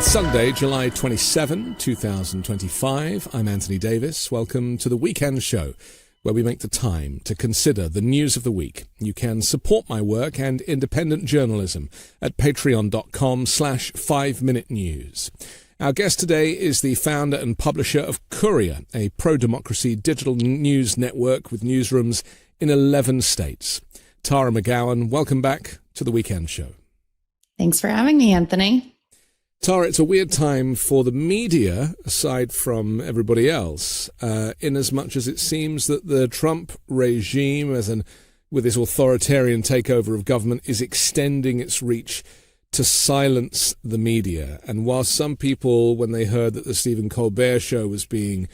It's Sunday, July 27, 2025. I'm Anthony Davis. Welcome to the Weekend Show, where we make the time to consider the news of the week. You can support my work and independent journalism at patreon.com/5minutenews. Our guest today is the founder and publisher of Courier, a pro-democracy digital news network with newsrooms in 11 states. Tara McGowan, welcome back to the Weekend Show. Thanks for having me, Anthony. Tara, it's a weird time for the media, aside from everybody else, in as much as it seems that the Trump regime, with this authoritarian takeover of government, is extending its reach to silence the media. And while some people, when they heard that the Stephen Colbert show was being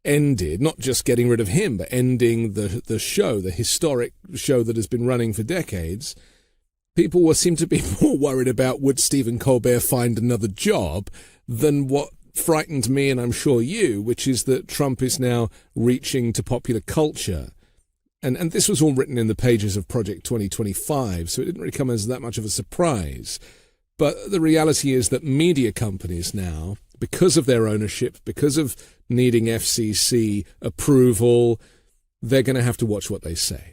ended, not just getting rid of him, but ending the show, the historic show that has been running for decades, people seem to be more worried about would Stephen Colbert find another job than what frightened me, and I'm sure you, which is that Trump is now reaching to popular culture. And this was all written in the pages of Project 2025, so it didn't really come as that much of a surprise. But the reality is that media companies now, because of their ownership, because of needing FCC approval, they're going to have to watch what they say.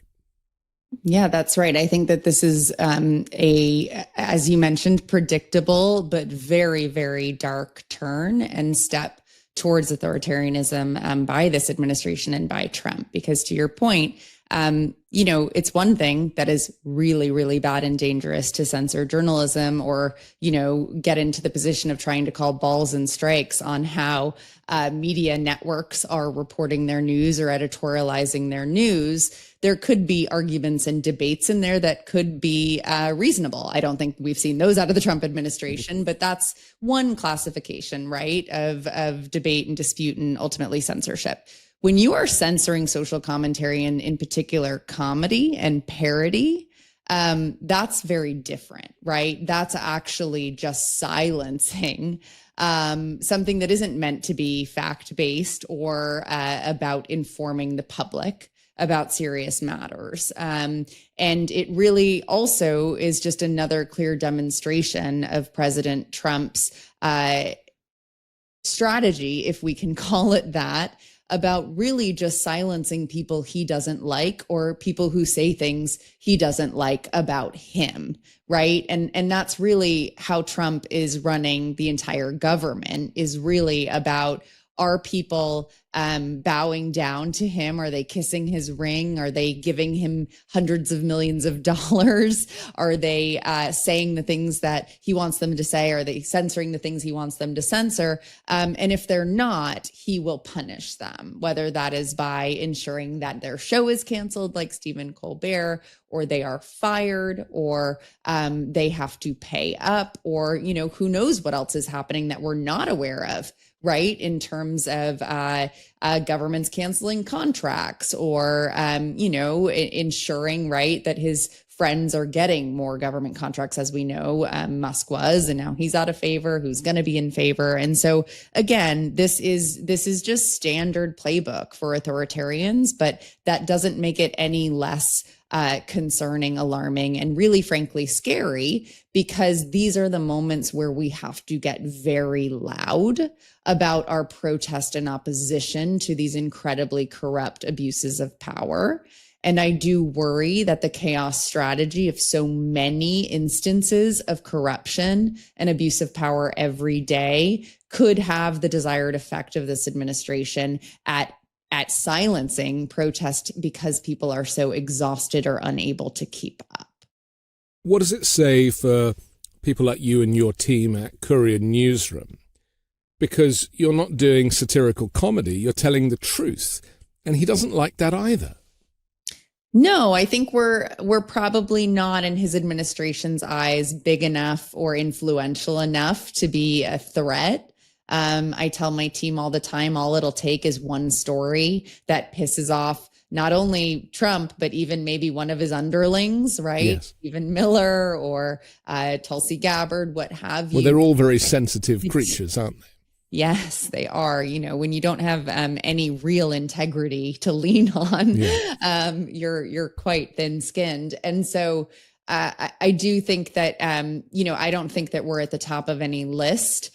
Yeah, that's right. I think that this is as you mentioned, predictable, but very, very dark turn and step towards authoritarianism by this administration and by Trump. Because to your point, it's one thing that is really, really bad and dangerous to censor journalism or, get into the position of trying to call balls and strikes on how media networks are reporting their news or editorializing their news. There could be arguments and debates in there that could be reasonable. I don't think we've seen those out of the Trump administration, but that's one classification, right, of debate and dispute and ultimately censorship. When you are censoring social commentary and in particular comedy and parody, that's very different, right? That's actually just silencing something that isn't meant to be fact-based or about informing the public about serious matters. And it really also is just another clear demonstration of President Trump's strategy, if we can call it that, about really just silencing people he doesn't like or people who say things he doesn't like about him, right? And that's really how Trump is running the entire government, is really about, are people bowing down to him? Are they kissing his ring? Are they giving him hundreds of millions of dollars? Are they saying the things that he wants them to say? Are they censoring the things he wants them to censor? And if they're not, he will punish them, whether that is by ensuring that their show is canceled, like Stephen Colbert, or they are fired, or they have to pay up, or, who knows what else is happening that we're not aware of, right? In terms of governments canceling contracts or, ensuring, right, that his friends are getting more government contracts. As we know, Musk was, and now he's out of favor, who's going to be in favor. And so again, this is just standard playbook for authoritarians, but that doesn't make it any less concerning, alarming, and really, frankly, scary, because these are the moments where we have to get very loud about our protest and opposition to these incredibly corrupt abuses of power. And I do worry that the chaos strategy of so many instances of corruption and abuse of power every day could have the desired effect of this administration at silencing protest because people are so exhausted or unable to keep up. What does it say for people like you and your team at Courier Newsroom? Because you're not doing satirical comedy, you're telling the truth. And he doesn't like that either. No, I think we're probably not, in his administration's eyes, big enough or influential enough to be a threat. I tell my team all the time, all it'll take is one story that pisses off not only Trump, but even maybe one of his underlings, right? Yes. Even Miller or Tulsi Gabbard, what have you. Well, they're all very sensitive creatures, aren't they? Yes, they are. You know, when you don't have any real integrity to lean on, you're quite thin-skinned. And so I do think that, I don't think that we're at the top of any list.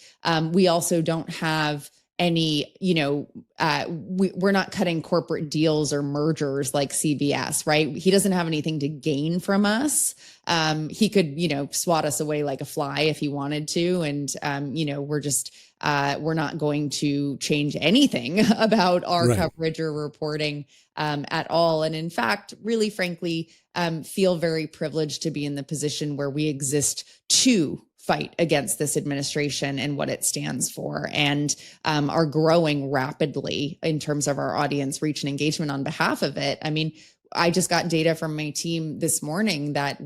We also don't have any, we're not cutting corporate deals or mergers like CBS, right? He doesn't have anything to gain from us. He could, swat us away like a fly if he wanted to. And, we're not going to change anything about our coverage or reporting at all. And in fact, really frankly, feel very privileged to be in the position where we exist to fight against this administration and what it stands for, and are growing rapidly in terms of our audience reach and engagement on behalf of it. I mean, I just got data from my team this morning that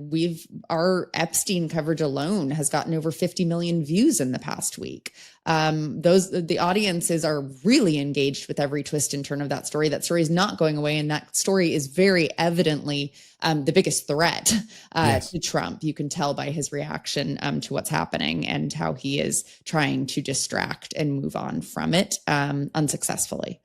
our Epstein coverage alone has gotten over 50 million views in the past week. The audiences are really engaged with every twist and turn of that story. That story is not going away, and that story is very evidently the biggest threat to Trump. You can tell by his reaction to what's happening and how he is trying to distract and move on from it unsuccessfully.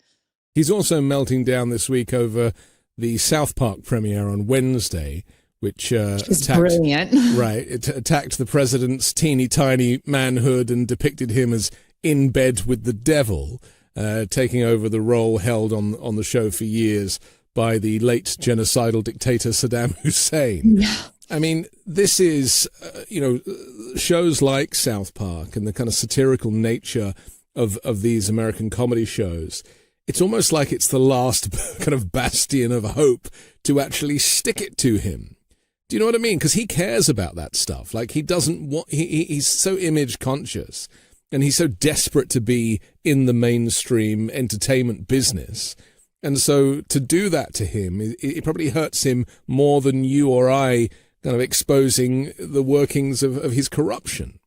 He's also melting down this week over the South Park premiere on Wednesday, which attacked, brilliant. Right, it attacked the president's teeny tiny manhood and depicted him as in bed with the devil, taking over the role held on the show for years by the late genocidal dictator Saddam Hussein. Yeah. I mean, this is, shows like South Park and the kind of satirical nature of these American comedy shows. It's almost like it's the last kind of bastion of hope to actually stick it to him. Do you know what I mean? Because he cares about that stuff. Like, he doesn't want, he's so image conscious, and he's so desperate to be in the mainstream entertainment business. And so to do that to him, it probably hurts him more than you or I kind of exposing the workings of his corruption.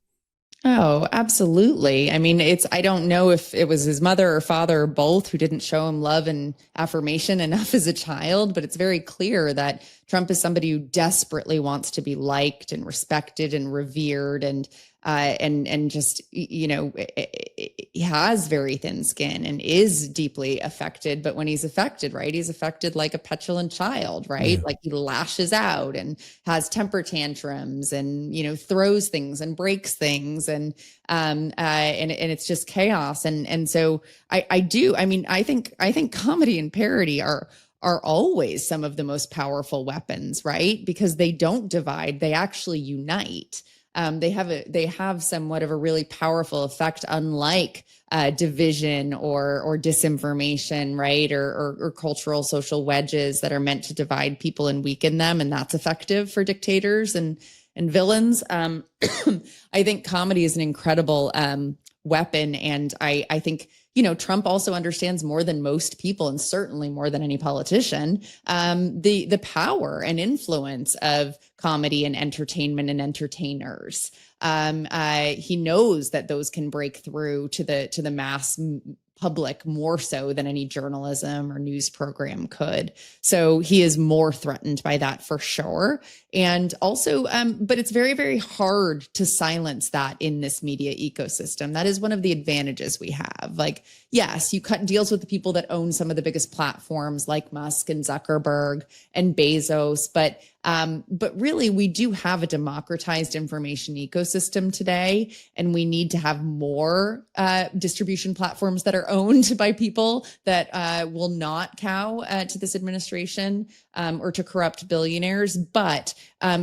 Oh, absolutely. I mean, I don't know if it was his mother or father or both who didn't show him love and affirmation enough as a child, but it's very clear that Trump is somebody who desperately wants to be liked and respected and revered, and just, he has very thin skin and is deeply affected. But when he's affected, right, he's affected like a petulant child, right? Yeah. Like, he lashes out and has temper tantrums and, throws things and breaks things, and it's just chaos. And so I think comedy and parody are always some of the most powerful weapons, right? Because they don't divide, they actually unite. They have somewhat of a really powerful effect, unlike division or disinformation, right? Or cultural social wedges that are meant to divide people and weaken them. And that's effective for dictators and villains. I think comedy is an incredible weapon. And I think, Trump also understands more than most people, and certainly more than any politician, the power and influence of comedy and entertainment and entertainers. He knows that those can break through to the mass public more so than any journalism or news program could. So he is more threatened by that for sure. And also, but it's very, very hard to silence that in this media ecosystem. That is one of the advantages we have. Like, yes, you cut deals with the people that own some of the biggest platforms like Musk and Zuckerberg and Bezos, but really, we do have a democratized information ecosystem today, and we need to have more distribution platforms that are owned by people that will not cow to this administration or to corrupt billionaires. But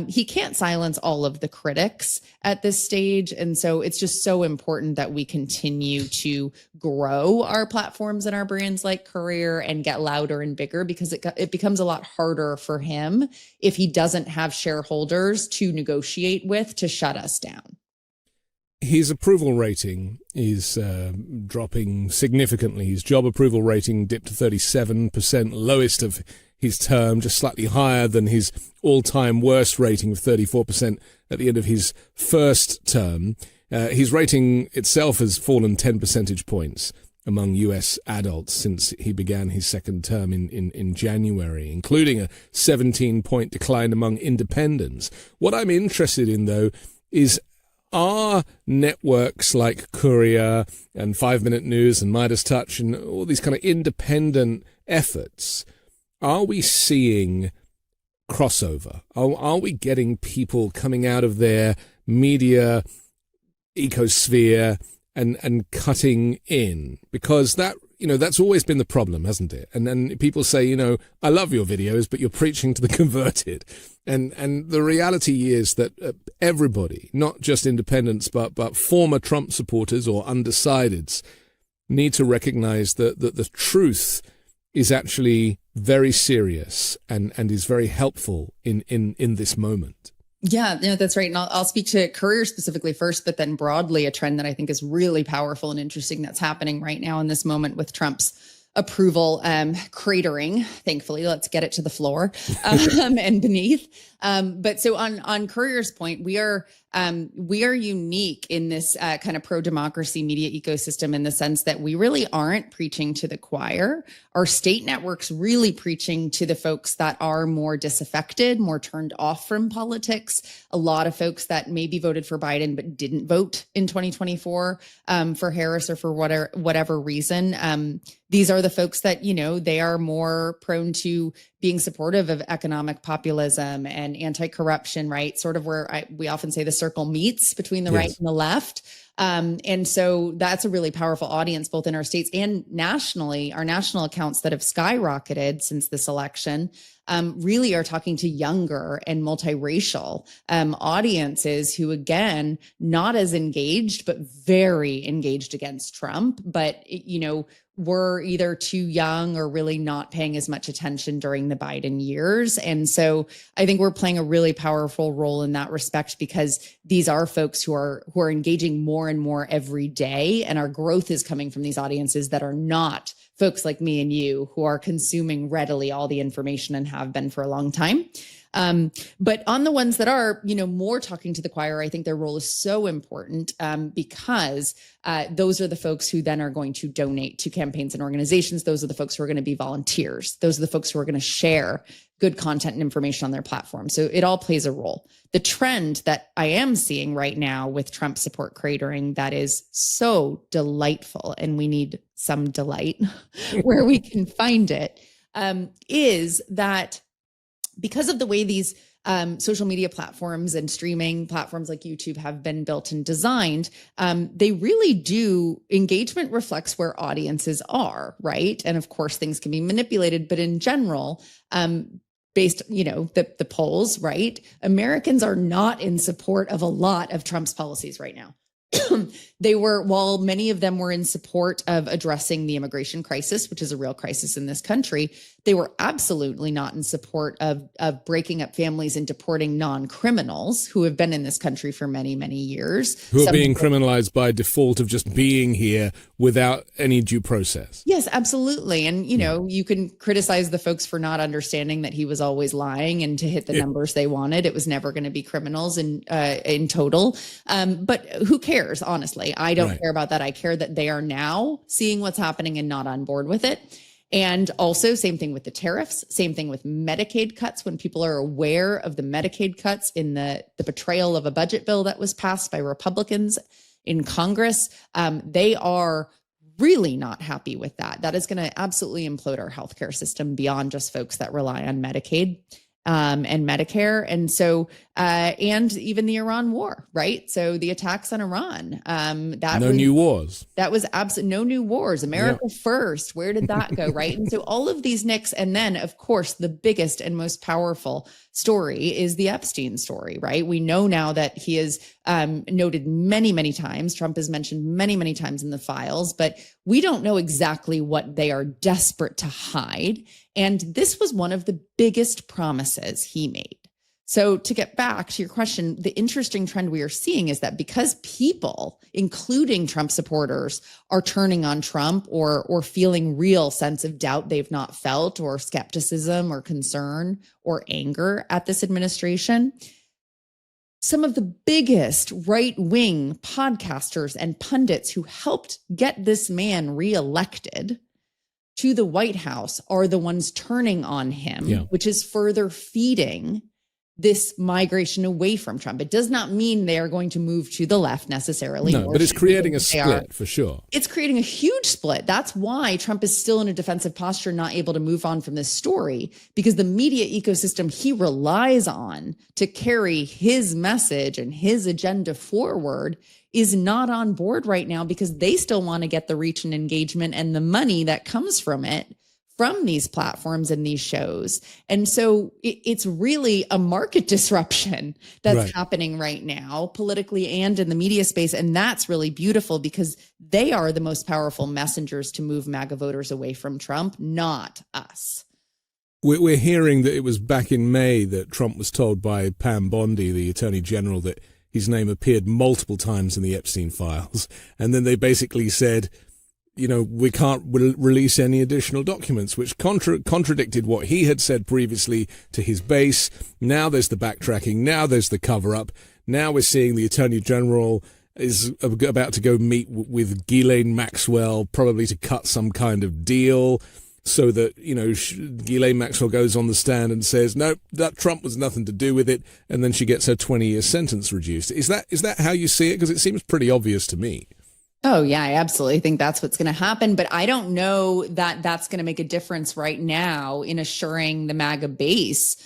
he can't silence all of the critics at this stage. And so it's just so important that we continue to grow our platforms and our brands like Courier and get louder and bigger, because it becomes a lot harder for him if he doesn't have shareholders to negotiate with to shut us down. His approval rating is dropping significantly. His job approval rating dipped to 37%, lowest of his term, just slightly higher than his all-time worst rating of 34% at the end of his first term. His rating itself has fallen 10 percentage points among U.S. adults since he began his second term in January, including a 17-point decline among independents. What I'm interested in, though, is are networks like Courier and 5 Minute News and Midas Touch and all these kind of independent efforts, are we seeing crossover? Are we getting people coming out of their media ecosphere and cutting in? Because that's always been the problem, hasn't it? And then people say, I love your videos, but you're preaching to the converted. And the reality is that everybody, not just independents, but former Trump supporters or undecideds, need to recognize that the truth is actually very serious and is very helpful in this moment. Yeah, no, that's right. And I'll speak to Courier specifically first, but then broadly a trend that I think is really powerful and interesting that's happening right now in this moment with Trump's approval cratering. Thankfully, let's get it to the floor and beneath. But so on Courier's point, we are unique in this kind of pro-democracy media ecosystem in the sense that we really aren't preaching to the choir. Our state networks really preaching to the folks that are more disaffected, more turned off from politics. A lot of folks that maybe voted for Biden but didn't vote in 2024 for Harris or for whatever reason. These are the folks that, they are more prone to being supportive of economic populism and anti-corruption, right? Sort of where we often say the circle meets between the right and the left. And so that's a really powerful audience, both in our states and nationally. Our national accounts that have skyrocketed since this election really are talking to younger and multiracial audiences who, again, not as engaged, but very engaged against Trump, but, were either too young or really not paying as much attention during the Biden years. And so I think we're playing a really powerful role in that respect, because these are folks who are engaging more and more every day. And our growth is coming from these audiences that are not folks like me and you, who are consuming readily all the information and have been for a long time. But on the ones that are, more talking to the choir, I think their role is so important because those are the folks who then are going to donate to campaigns and organizations. Those are the folks who are going to be volunteers. Those are the folks who are going to share good content and information on their platform. So it all plays a role. The trend that I am seeing right now with Trump support cratering that is so delightful, and we need some delight where we can find it, is that because of the way these social media platforms and streaming platforms like YouTube have been built and designed, they really do, engagement reflects where audiences are, right? And of course, things can be manipulated, but in general, based, the polls, right? Americans are not in support of a lot of Trump's policies right now. They were, while many of them were in support of addressing the immigration crisis, which is a real crisis in this country, they were absolutely not in support of breaking up families and deporting non-criminals who have been in this country for many, many years. Who are being criminalized by default of just being here without any due process. Yes, absolutely. And, you can criticize the folks for not understanding that he was always lying, and to hit the numbers they wanted, it was never going to be criminals in total. But who cares, honestly? I don't care about that. I care that they are now seeing what's happening and not on board with it. And also, same thing with the tariffs, same thing with Medicaid cuts. When people are aware of the Medicaid cuts in the betrayal of a budget bill that was passed by Republicans in Congress, they are really not happy with that. That is going to absolutely implode our healthcare system beyond just folks that rely on Medicaid and Medicare. And so, and even the Iran war, right? So the attacks on Iran, new wars. That was no new wars. America first. Where did that go? Right. And so all of these nicks. And then, of course, the biggest and most powerful story is the Epstein story, right? We know now that he is noted many, many times. Trump has mentioned many, many times in the files, but we don't know exactly what they are desperate to hide. And this was one of the biggest promises he made. So to get back to your question, the interesting trend we are seeing is that because people, including Trump supporters, are turning on Trump or feeling real sense of doubt they've not felt, or skepticism or concern or anger at this administration, some of the biggest right-wing podcasters and pundits who helped get this man reelected to the White House are the ones turning on him, which is further feeding this migration away from Trump. It does not mean they are going to move to the left necessarily. No, but it's creating a split for sure. It's creating a huge split. That's why Trump is still in a defensive posture, not able to move on from this story, because the media ecosystem he relies on to carry his message and his agenda forward is not on board right now, because they still want to get the reach and engagement and the money that comes from it, from these platforms and these shows. And so it's really a market disruption that's happening right now, politically and in the media space. And that's really beautiful, because they are the most powerful messengers to move MAGA voters away from Trump, not us. We're hearing that it was back in May that Trump was told by Pam Bondi, the Attorney General, that his name appeared multiple times in the Epstein Files. And then they basically said, you know, we can't release any additional documents, which contradicted what he had said previously to his base. Now there's the backtracking. Now there's the cover-up. Now we're seeing the Attorney General is about to go meet with Ghislaine Maxwell, probably to cut some kind of deal, so that, you know, Ghislaine Maxwell goes on the stand and says, no, that Trump was nothing to do with it, and then she gets her 20-year sentence reduced. Is that how you see it? Because it seems pretty obvious to me. Oh, yeah, I absolutely think that's what's going to happen. But I don't know that that's going to make a difference right now in assuring the MAGA base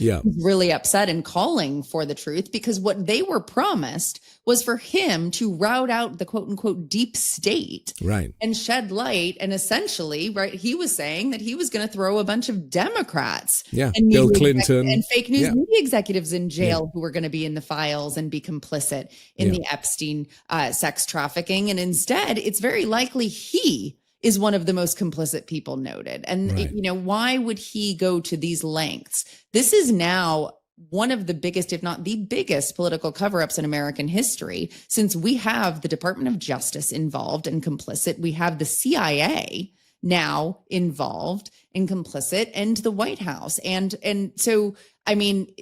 really upset and calling for the truth, because what they were promised was for him to rout out the quote unquote deep state and shed light. And essentially, he was saying that he was going to throw a bunch of Democrats and Bill Clinton and fake news media executives in jail who were going to be in the files and be complicit in the Epstein sex trafficking. And instead, it's very likely he is one of the most complicit people noted. And, you know, why would he go to these lengths? This is now one of the biggest, if not the biggest, political cover-ups in American history, since we have the Department of Justice involved and complicit. We have the CIA now involved and complicit, and the White House. And so, I mean,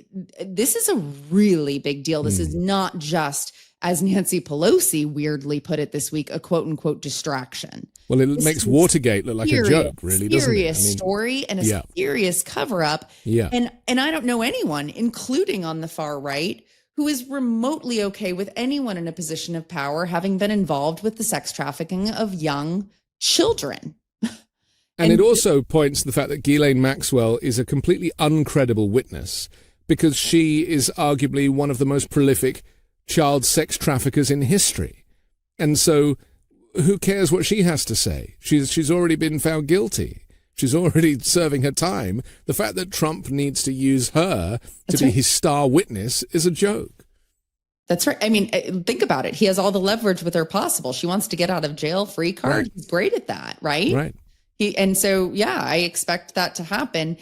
this is a really big deal. This is not just, as Nancy Pelosi weirdly put it this week, a quote unquote distraction. Well, it makes Watergate look like a joke, really, doesn't it? Serious story and a serious cover up. And I don't know anyone, including on the far right, who is remotely okay with anyone in a position of power having been involved with the sex trafficking of young children. And it also points to the fact that Ghislaine Maxwell is a completely uncredible witness, because she is arguably one of the most prolific child sex traffickers in history. And so who cares what she has to say? She's already been found guilty. She's already serving her time. The fact that Trump needs to use her to be his star witness is a joke. That's right. I mean, think about it. He has all the leverage with her possible. She wants to get out of jail free card. He's great at that, right? Right. And so, I expect that to happen.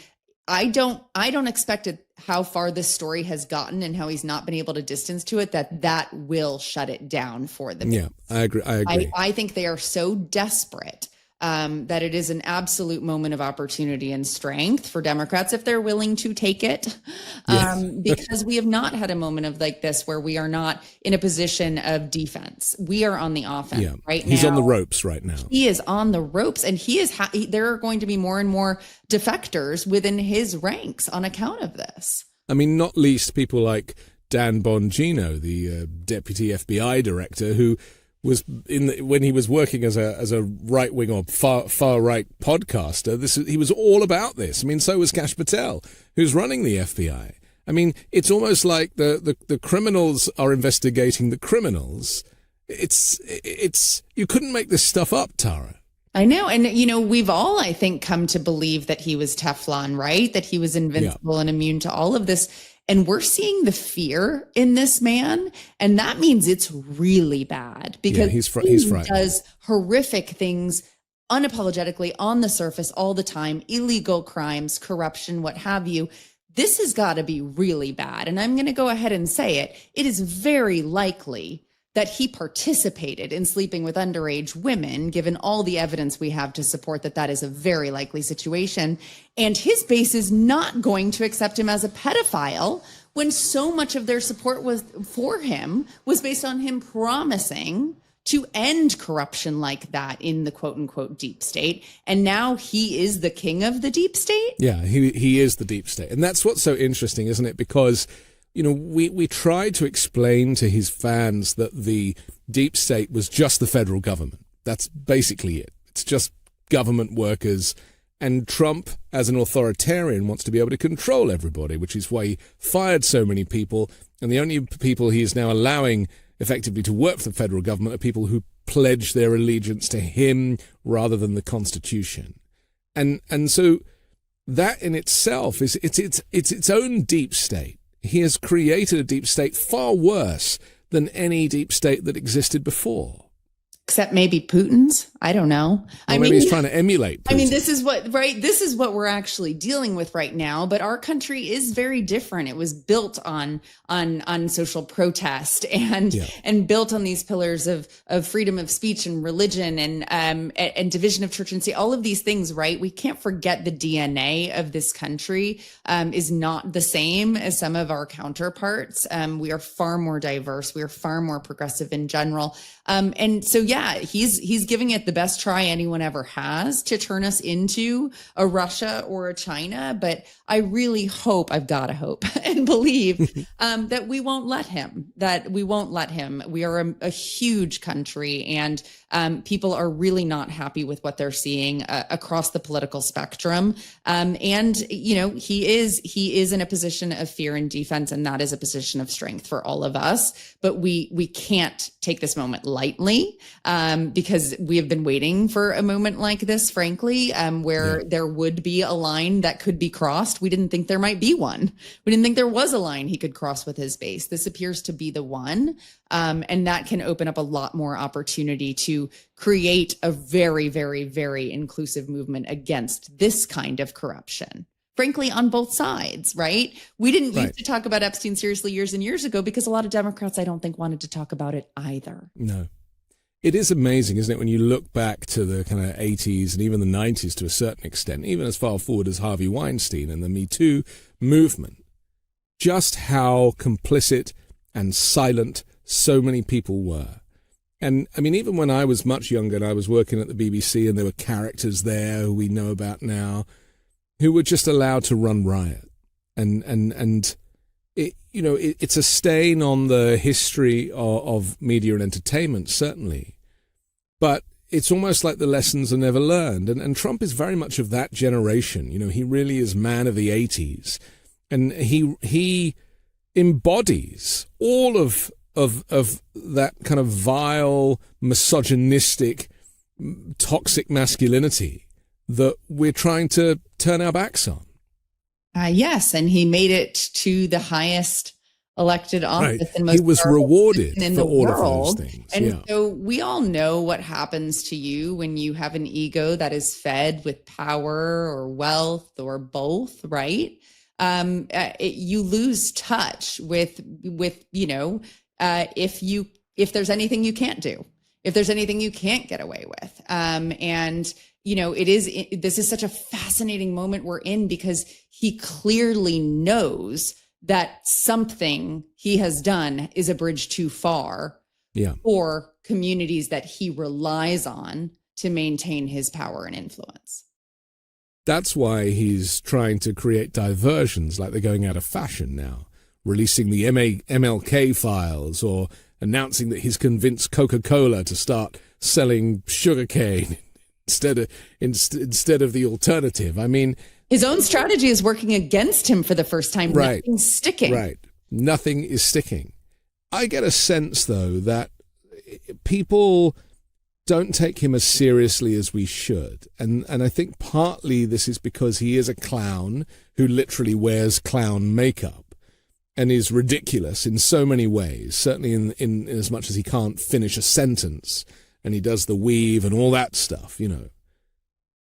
I don't expect it, how far this story has gotten and how he's not been able to distance to it, that will shut it down for them. Yeah, I agree. I think they are so desperate that it is an absolute moment of opportunity and strength for Democrats if they're willing to take it. Because we have not had a moment of like this where we are not in a position of defense. We are on the offense right now. He's on the ropes right now. He is on the ropes, and there are going to be more and more defectors within his ranks on account of this. I mean, not least people like Dan Bongino, the deputy FBI director, who was when he was working as a right wing or far right podcaster. He was all about this. I mean, so was Kash Patel, who's running the FBI. I mean, it's almost like the criminals are investigating the criminals. It's you couldn't make this stuff up, Tara. I know. And, we've all, I think, come to believe that he was Teflon, right? That he was invincible and immune to all of this. And we're seeing the fear in this man. And that means it's really bad, because he's he does horrific things unapologetically on the surface all the time, illegal crimes, corruption, what have you. This has got to be really bad. And I'm going to go ahead and say it. It is very likely that he participated in sleeping with underage women, given all the evidence we have to support that is a very likely situation. And his base is not going to accept him as a pedophile when so much of their support was based on him promising to end corruption like that in the quote unquote deep state. And now he is the king of the deep state. Yeah, he is the deep state. And that's what's so interesting, isn't it? Because we tried to explain to his fans that the deep state was just the federal government. That's basically it. It's just government workers. And Trump, as an authoritarian, wants to be able to control everybody, which is why he fired so many people. And the only people he is now allowing effectively to work for the federal government are people who pledge their allegiance to him rather than the Constitution. And so that in itself is its own deep state. He has created a deep state far worse than any deep state that existed before. Except maybe Putin's. I don't know. Well, maybe he's trying to emulate Putin. I mean, this is what we're actually dealing with right now. But our country is very different. It was built on social protest and built on these pillars of freedom of speech and religion and division of church and state. All of these things, right? We can't forget the DNA of this country is not the same as some of our counterparts. We are far more diverse. We are far more progressive in general. And so, he's giving it the best try anyone ever has to turn us into a Russia or a China. But I really hope, I've got to hope and believe that we won't let him, We are a huge country, and people are really not happy with what they're seeing across the political spectrum. He is in a position of fear and defense, and that is a position of strength for all of us. But we can't take this moment lightly, because we have been waiting for a moment like this, frankly, where there would be a line that could be crossed. We didn't think there might be one. We didn't think there was a line he could cross with his base. This appears to be the one. And that can open up a lot more opportunity to create a very, very, very inclusive movement against this kind of corruption. Frankly, on both sides, right? We didn't used to talk about Epstein seriously years and years ago because a lot of Democrats, I don't think, wanted to talk about it either. No. It is amazing, isn't it, when you look back to the kind of 80s and even the 90s to a certain extent, even as far forward as Harvey Weinstein and the Me Too movement, just how complicit and silent so many people were. And I mean, even when I was much younger and I was working at the BBC and there were characters there who we know about now who were just allowed to run riot. And it, it's a stain on the history of media and entertainment, certainly. But it's almost like the lessons are never learned. And Trump is very much of that generation. He really is man of the 80s. And he embodies all of that kind of vile, misogynistic, toxic masculinity that we're trying to turn our backs on. Yes, and he made it to the highest elected office. Right. And most he was rewarded in for the all world. of those things. And so we all know what happens to you when you have an ego that is fed with power or wealth or both, right? You lose touch with if there's anything you can't do, if there's anything you can't get away with. This is such a fascinating moment we're in because he clearly knows that something he has done is a bridge too far for communities that he relies on to maintain his power and influence. That's why he's trying to create diversions, like they're going out of fashion now, releasing the MLK files or announcing that he's convinced Coca-Cola to start selling sugarcane instead of the alternative. I mean, his own strategy is working against him for the first time. Right. Nothing's sticking. Right. Nothing is sticking. I get a sense, though, that people don't take him as seriously as we should. And I think partly this is because he is a clown who literally wears clown makeup and is ridiculous in so many ways, certainly in as much as he can't finish a sentence and he does the weave and all that stuff,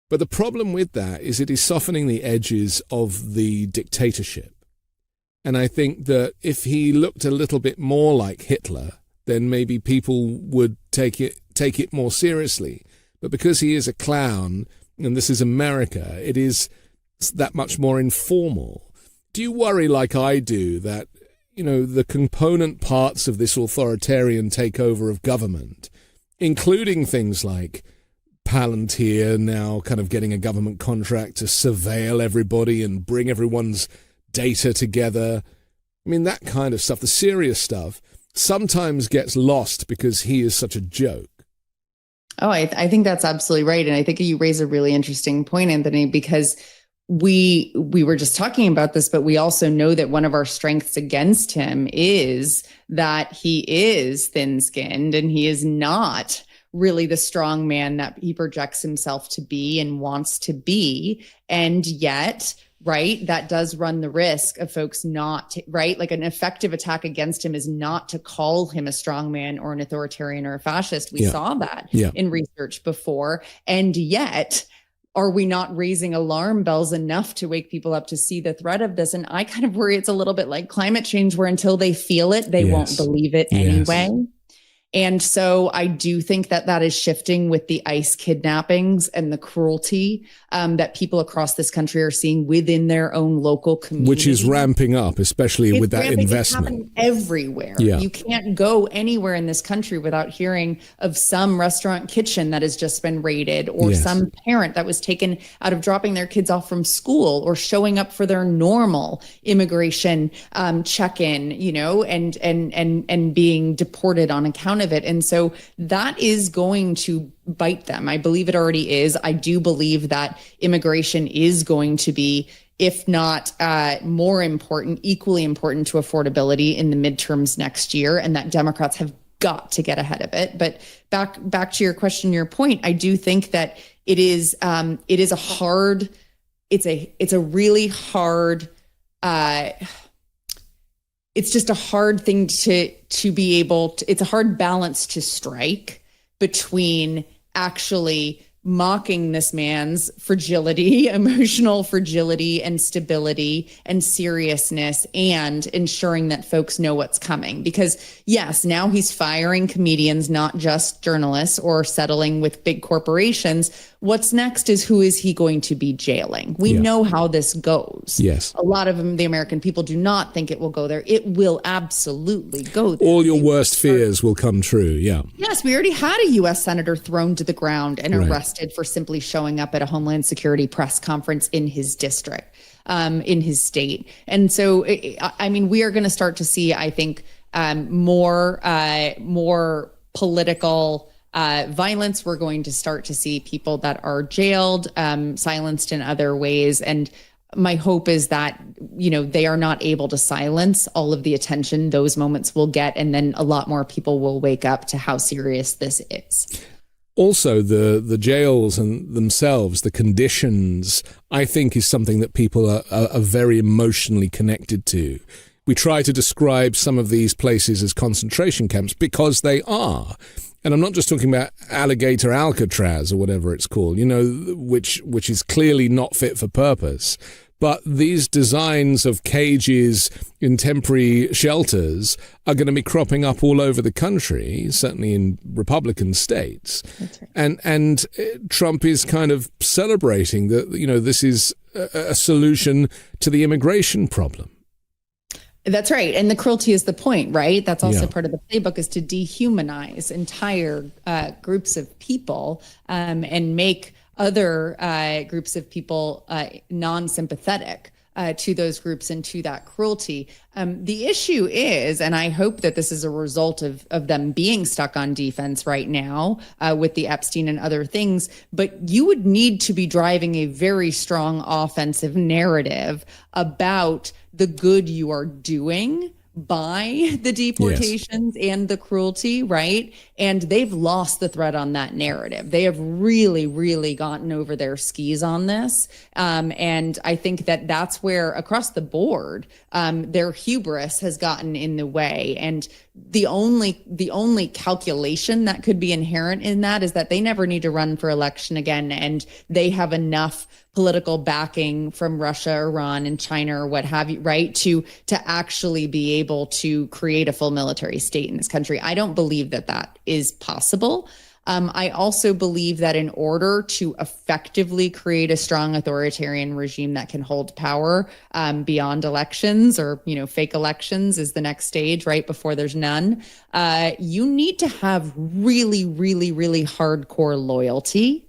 But the problem with that is it is softening the edges of the dictatorship. And I think that if he looked a little bit more like Hitler, then maybe people would take it more seriously. But because he is a clown, and this is America, it is that much more informal. Do you worry, like I do, that, the component parts of this authoritarian takeover of government, including things like Palantir now kind of getting a government contract to surveil everybody and bring everyone's data together, I mean, that kind of stuff, the serious stuff, sometimes gets lost because he is such a joke. Oh, I think that's absolutely right. And I think you raise a really interesting point, Anthony, because we were just talking about this, but we also know that one of our strengths against him is that he is thin-skinned and he is not really the strong man that he projects himself to be and wants to be. And yet, right, that does run the risk of folks not, right? Like an effective attack against him is not to call him a strong man or an authoritarian or a fascist. We saw that in research before. And yet, are we not raising alarm bells enough to wake people up to see the threat of this? And I kind of worry it's a little bit like climate change, where until they feel it, they won't believe it anyway. And so I do think that that is shifting with the ICE kidnappings and the cruelty that people across this country are seeing within their own local community. Which is ramping up, especially with that investment. It's happening everywhere. Yeah. You can't go anywhere in this country without hearing of some restaurant kitchen that has just been raided, or some parent that was taken out of dropping their kids off from school or showing up for their normal immigration check-in, you know, and being deported on account of it. And so that is going to bite them. I believe it already is. I do believe that immigration is going to be, if not more important, equally important to affordability in the midterms next year, and that Democrats have got to get ahead of it. But back to your question, your point, I do think that it is a really hard it's just a hard thing to be able to, it's a hard balance to strike between actually mocking this man's fragility, emotional fragility and stability and seriousness, and ensuring that folks know what's coming. Because yes, now he's firing comedians, not just journalists, or settling with big corporations. What's next is, who is he going to be jailing? We know how this goes. Yes. A lot of them, the American people, do not think it will go there. It will absolutely go there. All your worst fears will come true. Yeah. Yes, we already had a U.S. senator thrown to the ground and arrested for simply showing up at a Homeland Security press conference in his district, in his state. And so, I mean, we are going to start to see, I think, more political violence. We're going to start to see people that are jailed, silenced in other ways. And my hope is that, you know, they are not able to silence all of the attention those moments will get. And then a lot more people will wake up to how serious this is. Also, the jails and themselves, the conditions, I think, is something that people are very emotionally connected to. We try to describe some of these places as concentration camps because they are. And I'm not just talking about Alligator Alcatraz or whatever it's called, you know, which is clearly not fit for purpose. But these designs of cages in temporary shelters are going to be cropping up all over the country, certainly in Republican states. That's right. And Trump is kind of celebrating that, you know, this is a solution to the immigration problem. That's right. And the cruelty is the point, right? That's also part of the playbook, is to dehumanize entire groups of people and make other groups of people non-sympathetic to those groups and to that cruelty. The issue is, and I hope that this is a result of them being stuck on defense right now with the Epstein and other things, but you would need to be driving a very strong offensive narrative about the good you are doing by the deportations and the cruelty, right? And they've lost the thread on that narrative. They have really, really gotten over their skis on this. And I think that that's where, across the board, their hubris has gotten in the way. And the only calculation that could be inherent in that is that they never need to run for election again. And they have enough political backing from Russia, Iran, and China, or what have you, right, to actually be able to create a full military state in this country. I don't believe that that is possible. I also believe that in order to effectively create a strong authoritarian regime that can hold power beyond elections, or, you know, fake elections is the next stage, right, before there's none, you need to have really, really, really hardcore loyalty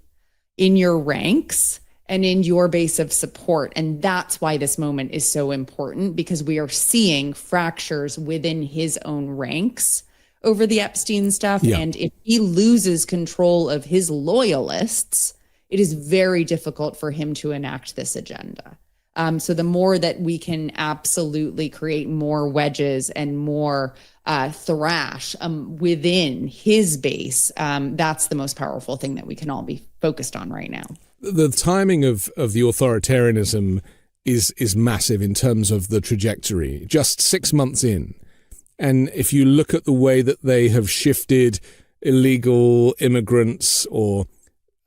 in your ranks and in your base of support. And that's why this moment is so important, because we are seeing fractures within his own ranks over the Epstein stuff. Yeah. And if he loses control of his loyalists, it is very difficult for him to enact this agenda. So the more that we can absolutely create more wedges and more thrash within his base, that's the most powerful thing that we can all be focused on right now. The timing of the authoritarianism is massive in terms of the trajectory. Just 6 months in. And if you look at the way that they have shifted illegal immigrants, or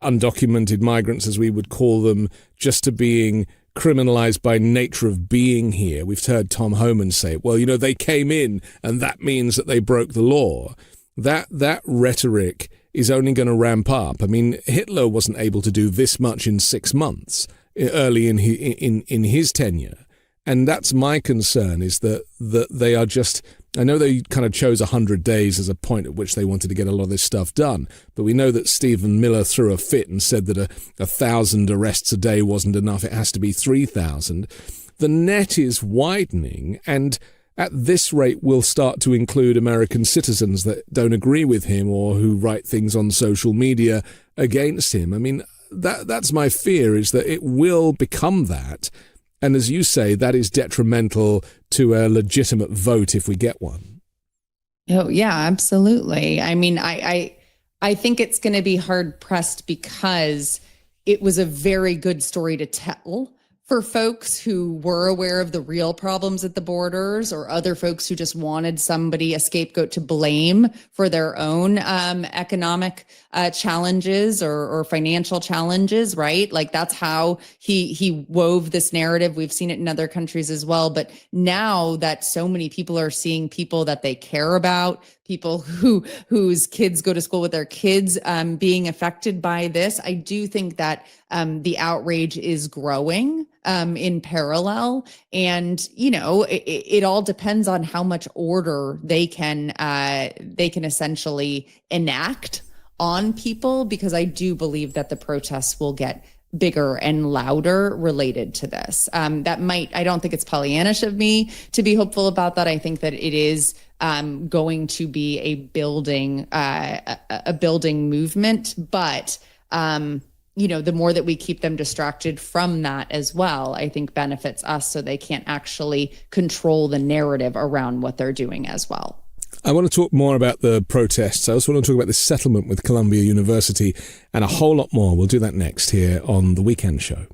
undocumented migrants, as we would call them, just to being criminalized by nature of being here. We've heard Tom Homan say, well, they came in and that means that they broke the law. That rhetoric is only going to ramp up. I mean, Hitler wasn't able to do this much in 6 months early in his tenure. And that's my concern, is that they are just, I know they kind of chose 100 days as a point at which they wanted to get a lot of this stuff done, but we know that Stephen Miller threw a fit and said that 1,000 arrests a day wasn't enough. It has to be 3,000. The net is widening, and at this rate will start to include American citizens that don't agree with him or who write things on social media against him. I mean, that's my fear, is that it will become that. And as you say, that is detrimental to a legitimate vote if we get one. Oh, yeah, absolutely. I mean, I think it's going to be hard pressed, because it was a very good story to tell for folks who were aware of the real problems at the borders, or other folks who just wanted a scapegoat to blame for their own economic challenges or financial challenges, right? Like, that's how he wove this narrative. We've seen it in other countries as well. But now that so many people are seeing people that they care about, people whose kids go to school with their kids being affected by this, I do think that the outrage is growing in parallel. And, it all depends on how much order they can essentially enact on people, because I do believe that the protests will get bigger and louder related to this. I don't think it's Pollyannish of me to be hopeful about that. I think that it is going to be a building movement, but the more that we keep them distracted from that as well, I think benefits us, so they can't actually control the narrative around what they're doing as well. I want to talk more about the protests. I also want to talk about this settlement with Columbia University and a whole lot more. We'll do that next here on The Weekend Show.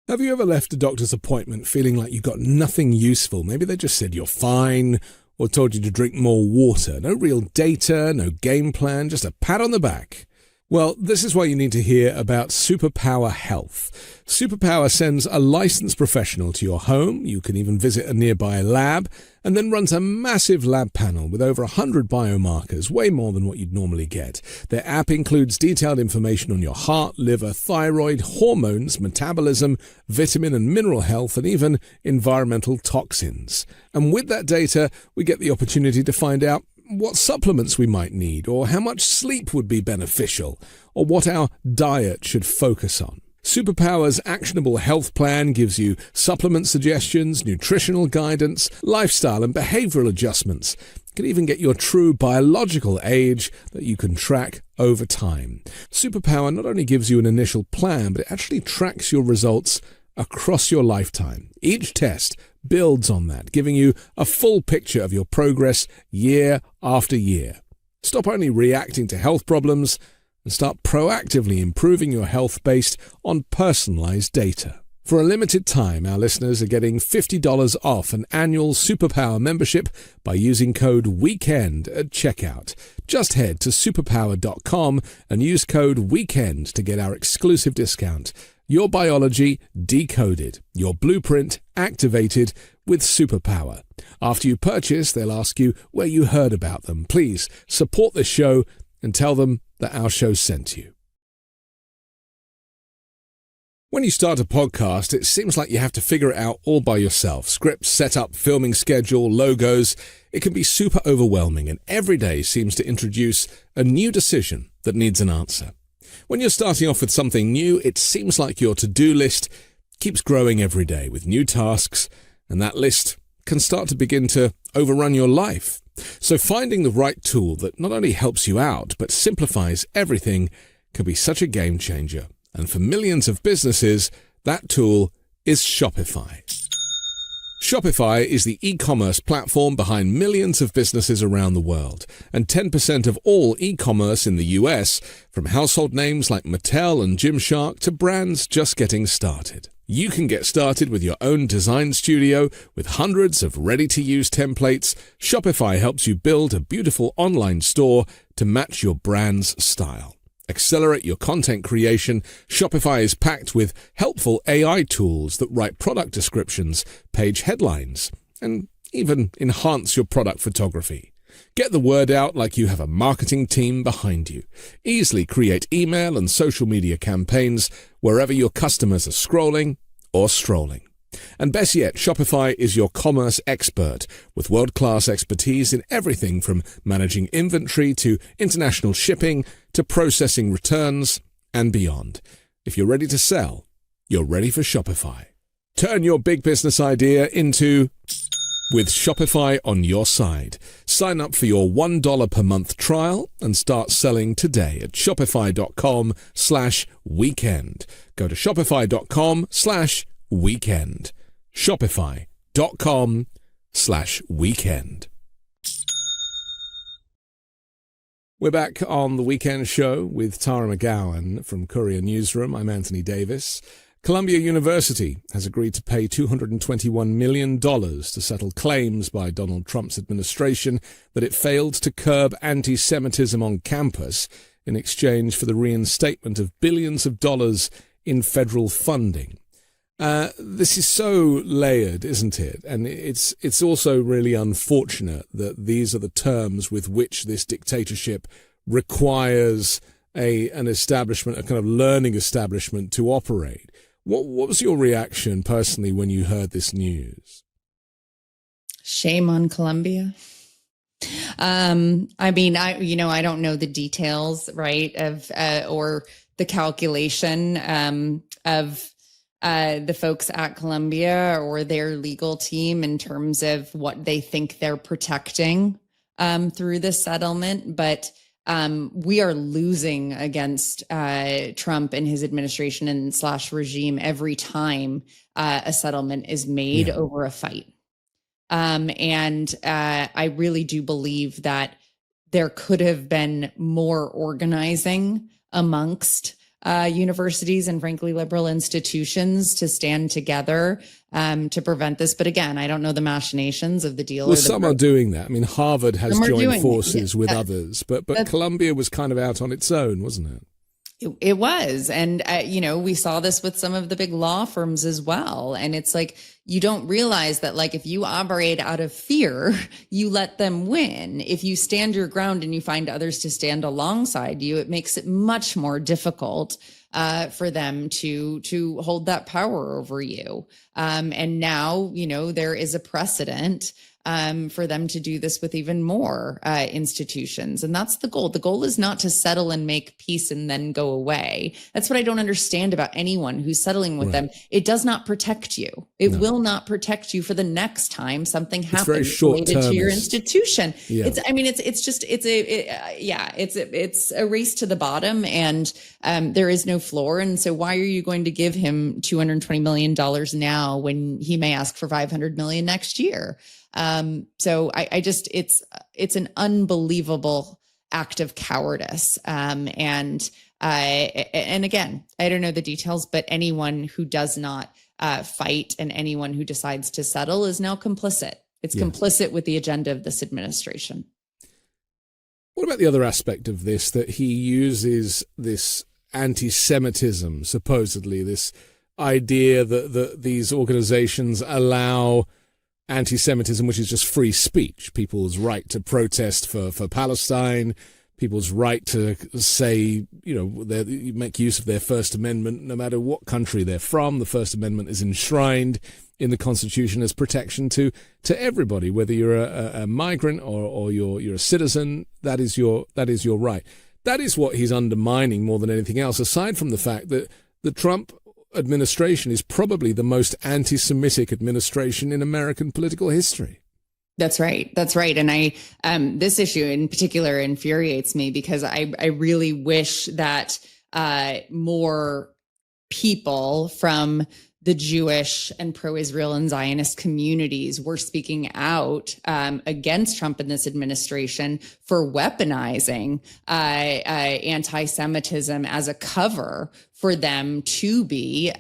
Have you ever left a doctor's appointment feeling like you got nothing useful? Maybe they just said you're fine, or told you to drink more water. No real data, no game plan, just a pat on the back. Well, this is why you need to hear about Superpower Health. Superpower sends a licensed professional to your home. You can even visit a nearby lab, and then runs a massive lab panel with over 100 biomarkers, way more than what you'd normally get. Their app includes detailed information on your heart, liver, thyroid, hormones, metabolism, vitamin and mineral health, and even environmental toxins. And with that data, we get the opportunity to find out what supplements we might need, or how much sleep would be beneficial, or what our diet should focus on. Superpower's actionable health plan gives you supplement suggestions, nutritional guidance, lifestyle and behavioral adjustments. You can even get your true biological age that you can track over time. Superpower not only gives you an initial plan, but it actually tracks your results across your lifetime. Each test builds on that, giving you a full picture of your progress year after year. Stop only reacting to health problems and start proactively improving your health based on personalized data. For a limited time, our listeners are getting $50 off an annual Superpower membership by using code WEEKEND at checkout. Just head to superpower.com and use code WEEKEND to get our exclusive discount. Your biology decoded, your blueprint activated with Superpower. After you purchase, they'll ask you where you heard about them. Please support this show and tell them that our show sent you. When you start a podcast, it seems like you have to figure it out all by yourself. Script, setup, filming schedule, logos. It can be super overwhelming, and every day seems to introduce a new decision that needs an answer. When you're starting off with something new, it seems like your to-do list keeps growing every day with new tasks, and that list can start to begin to overrun your life. So finding the right tool that not only helps you out, but simplifies everything can be such a game changer. And for millions of businesses, that tool is Shopify. Shopify is the e-commerce platform behind millions of businesses around the world, and 10% of all e-commerce in the US, from household names like Mattel and Gymshark to brands just getting started. You can get started with your own design studio with hundreds of ready-to-use templates. Shopify helps you build a beautiful online store to match your brand's style. Accelerate your content creation. Shopify is packed with helpful AI tools that write product descriptions, page headlines, and even enhance your product photography. Get the word out like you have a marketing team behind you. Easily create email and social media campaigns wherever your customers are scrolling or strolling. And best yet, Shopify is your commerce expert with world-class expertise in everything from managing inventory to international shipping to processing returns and beyond. If you're ready to sell, you're ready for Shopify. Turn your big business idea into with Shopify on your side. Sign up for your $1 per month trial and start selling today at shopify.com/weekend. Go to shopify.com/weekend. Shopify.com/weekend. We're back on the Weekend Show with Tara McGowan from Courier Newsroom. I'm Anthony Davis. Columbia University has agreed to pay $221 million to settle claims by Donald Trump's administration that it failed to curb anti-Semitism on campus in exchange for the reinstatement of billions of dollars in federal funding. This is so layered, isn't it? And it's also really unfortunate that these are the terms with which this dictatorship requires an establishment, a kind of learning establishment, to operate. What was your reaction personally when you heard this news? Shame on Columbia. I mean, I don't know the details, right, of or the calculation of the folks at Columbia or their legal team in terms of what they think they're protecting through this settlement. But we are losing against Trump and his administration and / regime every time a settlement is made over a fight. And I really do believe that there could have been more organizing amongst universities and frankly liberal institutions to stand together to prevent this. But again, I don't know the machinations of the deal. Well, some are doing that. I mean, Harvard has joined forces with others, but Columbia was kind of out on its own, wasn't it? It was. And, we saw this with some of the big law firms as well. And it's like, you don't realize that, like, if you operate out of fear, you let them win. If you stand your ground and you find others to stand alongside you, it makes it much more difficult for them to hold that power over you. And now, there is a precedent for them to do this with even more institutions. And that's the goal. The goal is not to settle and make peace and then go away. That's what I don't understand about anyone who's settling with them. It does not protect you. It will not protect you for the next time something happens related to your institution. Yeah. It's a race to the bottom, and there is no floor. And so why are you going to give him $220 million now when he may ask for $500 million next year? So it's an unbelievable act of cowardice. And again, I don't know the details, but anyone who does not fight and anyone who decides to settle is now complicit. It's complicit with the agenda of this administration. What about the other aspect of this, that he uses this anti-Semitism, supposedly this idea that these organizations allow anti-Semitism, which is just free speech, people's right to protest for Palestine, people's right to say, make use of their First Amendment, no matter what country they're from. The First Amendment is enshrined in the Constitution as protection to everybody, whether you're a migrant or you're a citizen. That is your right. that is what he's undermining more than anything else, aside from the fact that the Trump administration is probably the most anti-Semitic administration in American political history. That's right. That's right. And this issue in particular infuriates me because I really wish that more people from the Jewish and pro-Israel and Zionist communities were speaking out against Trump and this administration for weaponizing anti-Semitism as a cover for them to be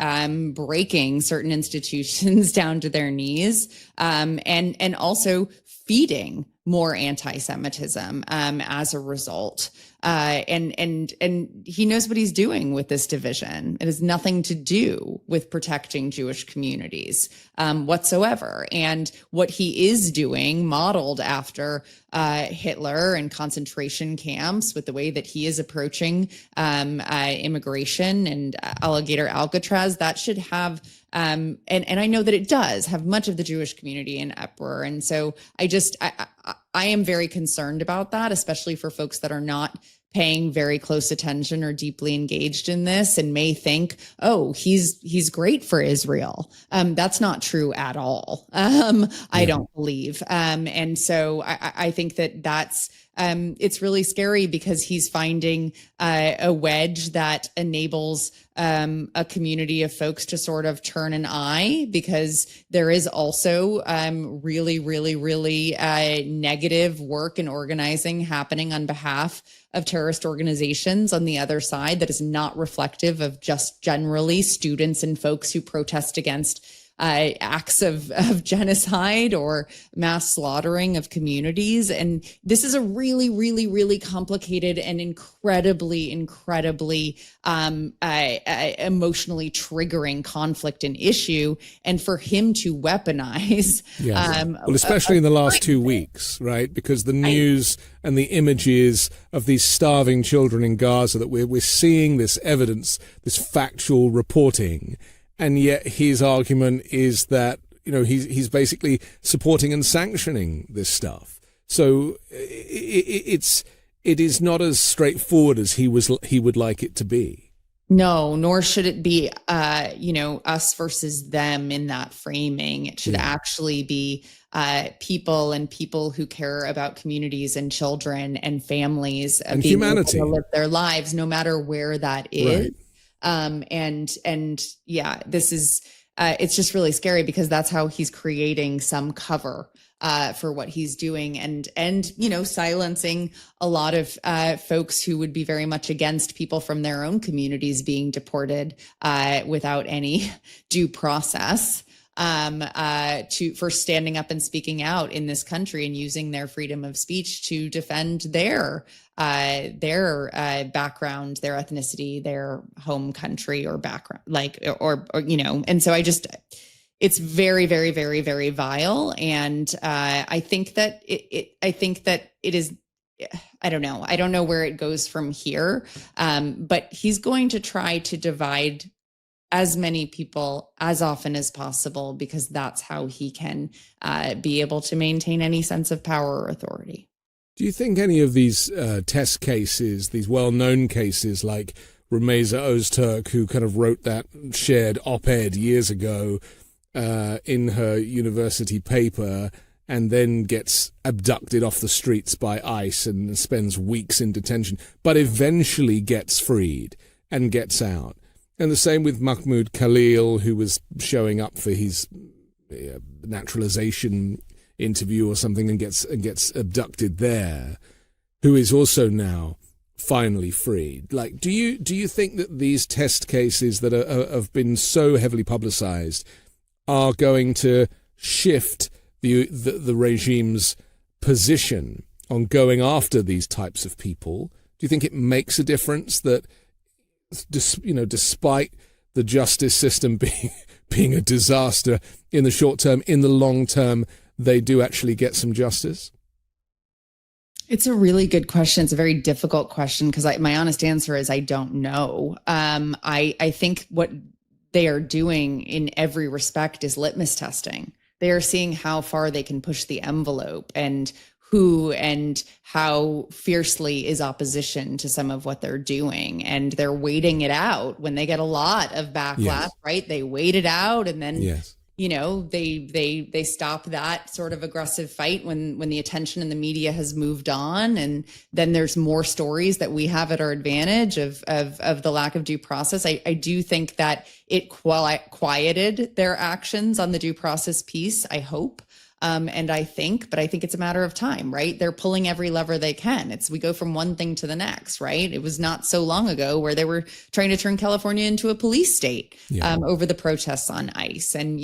breaking certain institutions down to their knees, and also feeding more anti-Semitism as a result. And he knows what he's doing with this division. It has nothing to do with protecting Jewish communities whatsoever. And what he is doing, modeled after Hitler and concentration camps, with the way that he is approaching immigration and alligator Alcatraz, that should have and I know that it does have much of the Jewish community in uproar. And so I am very concerned about that, especially for folks that are not paying very close attention or deeply engaged in this and may think, oh, he's great for Israel. That's not true at all. I don't believe. And so I think that's it's really scary because he's finding a wedge that enables a community of folks to sort of turn an eye, because there is also really, really, really negative work and organizing happening on behalf of terrorist organizations on the other side that is not reflective of just generally students and folks who protest against acts of genocide or mass slaughtering of communities. And this is a really, really, really complicated and incredibly emotionally triggering conflict and issue. And for him to weaponize. Well, especially in the last 2 weeks, right? Because the news and the images of these starving children in Gaza, that we're seeing this evidence, this factual reporting. And yet his argument is that, he's basically supporting and sanctioning this stuff. So it is not as straightforward as he would like it to be. No, nor should it be, us versus them in that framing. It should actually be people who care about communities and children and families and humanity, able to live their lives, no matter where that is. Right. This is, it's just really scary because that's how he's creating some cover, for what he's doing and silencing a lot of, folks who would be very much against people from their own communities being deported, without any due process, for standing up and speaking out in this country and using their freedom of speech to defend their background, their ethnicity, their home country or background, and so it's very, very, very, very vile. And I think that it is, I don't know where it goes from here. But he's going to try to divide as many people as often as possible, because that's how he can be able to maintain any sense of power or authority. Do you think any of these test cases, these well-known cases like Rumeysa Öztürk, who kind of wrote that shared op-ed years ago in her university paper and then gets abducted off the streets by ICE and spends weeks in detention, but eventually gets freed and gets out? And the same with Mahmoud Khalil, who was showing up for his naturalization interview or something and gets abducted there, who is also now finally freed. Like, do you think that these test cases that have been so heavily publicized are going to shift the regime's position on going after these types of people? Do you think it makes a difference that, despite the justice system being a disaster in the short term, in the long term, they do actually get some justice? It's a really good question. It's a very difficult question because my honest answer is I don't know. I think what they are doing in every respect is litmus testing. They are seeing how far they can push the envelope and who and how fiercely is opposition to some of what they're doing. And they're waiting it out when they get a lot of backlash, right? They wait it out, and then they stop that sort of aggressive fight when the attention in the media has moved on. And then there's more stories that we have at our advantage of the lack of due process. I do think that it quieted their actions on the due process piece, I hope. But I think it's a matter of time, right? They're pulling every lever they can. We go from one thing to the next, right? It was not so long ago where they were trying to turn California into a police state over the protests on ICE. And,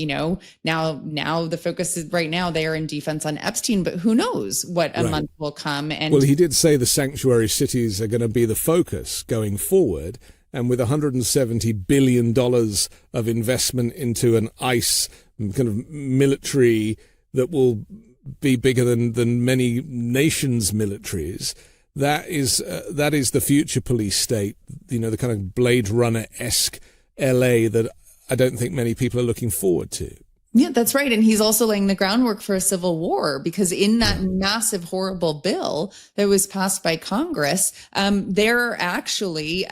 now the focus is right now they are in defense on Epstein, but who knows what a month will come. And well, he did say the sanctuary cities are going to be the focus going forward. And with $170 billion of investment into an ICE kind of military that will be bigger than many nations' militaries. That is the future police state. The kind of Blade Runner-esque LA that I don't think many people are looking forward to. Yeah, that's right. And he's also laying the groundwork for a civil war, because in that massive, horrible bill that was passed by Congress, there are actually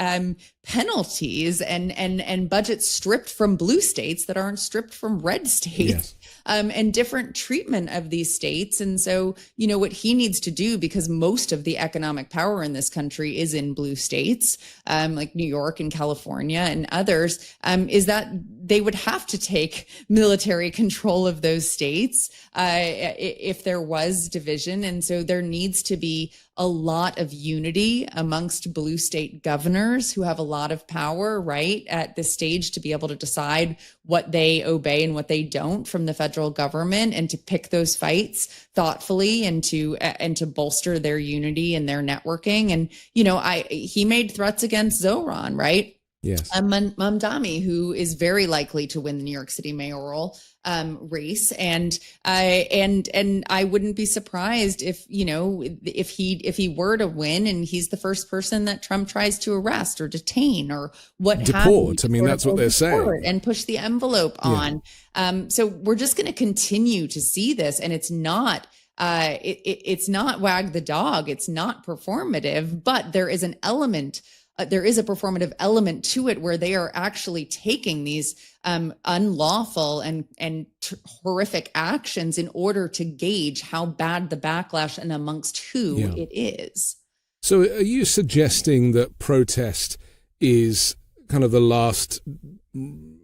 penalties and budgets stripped from blue states that aren't stripped from red states. And different treatment of these states. And so, what he needs to do, because most of the economic power in this country is in blue states, like New York and California and others, is that they would have to take military control of those states if there was division. And so there needs to be a lot of unity amongst blue state governors who have a lot of power, right, at this stage to be able to decide what they obey and what they don't from the federal government, and to pick those fights thoughtfully and to bolster their unity and their networking. And, he made threats against Zoran, right? Yes. Mamdani, who is very likely to win the New York City mayoral race, and I wouldn't be surprised if he were to win, and he's the first person that Trump tries to arrest or detain or deport. I mean, that's what they're saying, and push the envelope on. So we're just going to continue to see this, and it's not. It's not wag the dog. It's not performative, but there is an element. There is a performative element to it where they are actually taking these unlawful and horrific actions in order to gauge how bad the backlash and amongst who it is. So are you suggesting that protest is kind of the last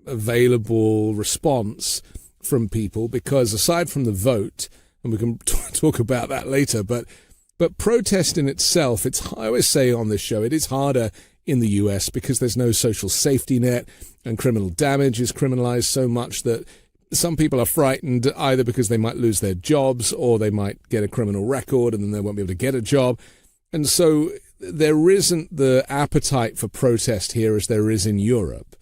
available response from people? Because aside from the vote, and we can talk about that later, but protest in itself, I always say on this show, it is harder in the US because there's no social safety net, and criminal damage is criminalized so much that some people are frightened either because they might lose their jobs or they might get a criminal record and then they won't be able to get a job. And so there isn't the appetite for protest here as there is in Europe.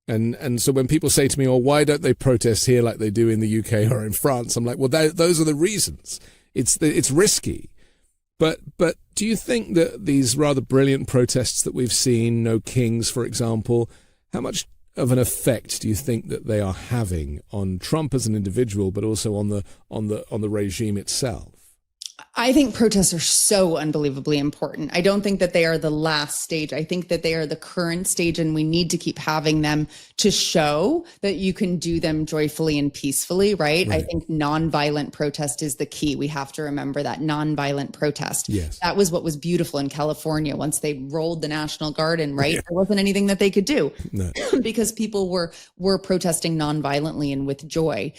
And so when people say to me, oh, why don't they protest here like they do in the UK or in France? I'm like, well, those are the reasons. It's risky. But do you think that these rather brilliant protests that we've seen, No Kings, for example, how much of an effect do you think that they are having on Trump as an individual, but also on the regime itself? I think protests are so unbelievably important. I don't think that they are the last stage. I think that they are the current stage, and we need to keep having them to show that you can do them joyfully and peacefully, right? I think nonviolent protest is the key. We have to remember that nonviolent protest. Yes. That was what was beautiful in California once they rolled the National Guard in, right? Yeah. There wasn't anything that they could do because people were protesting nonviolently and with joy.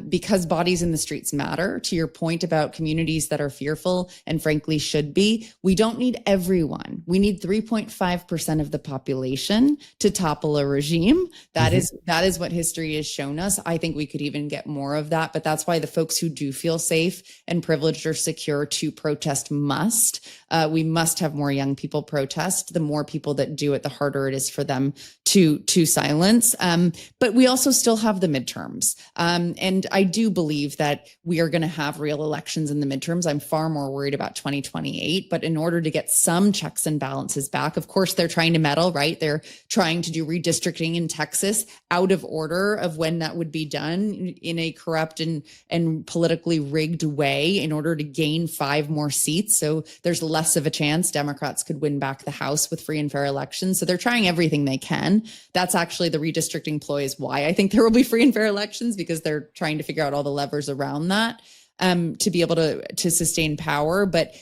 Because bodies in the streets matter, to your point about communities that are fearful and frankly should be. We don't need everyone. We need 3.5% of the population to topple a regime. That is what history has shown us. I think we could even get more of that, but that's why the folks who do feel safe and privileged or secure to protest must. We must have more young people protest. The more people that do it, the harder it is for them to silence. But we also still have the midterms. And I do believe that we are going to have real elections in the midterms. I'm far more worried about 2028. But in order to get some checks and balances back, of course, they're trying to meddle, right? They're trying to do redistricting in Texas out of order of when that would be done in a corrupt and politically rigged way in order to gain 5 more seats. So there's less of a chance Democrats could win back the House with free and fair elections. So they're trying everything they can. That's actually the redistricting ploy is why I think there will be free and fair elections, because they're trying to figure out all the levers around that to be able to sustain power. But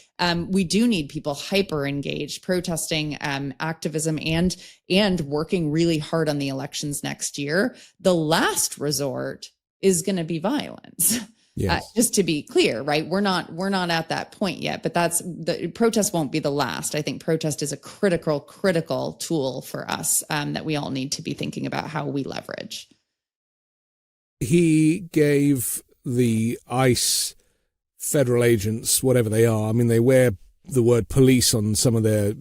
we do need people hyper engaged, protesting, activism, and working really hard on the elections next year. The last resort is going to be violence. Yes. Just to be clear, right? We're not at that point yet, but the protest won't be the last. I think protest is a critical tool for us that we all need to be thinking about how we leverage. He gave the ICE federal agents, whatever they are, I mean, they wear the word police on some of their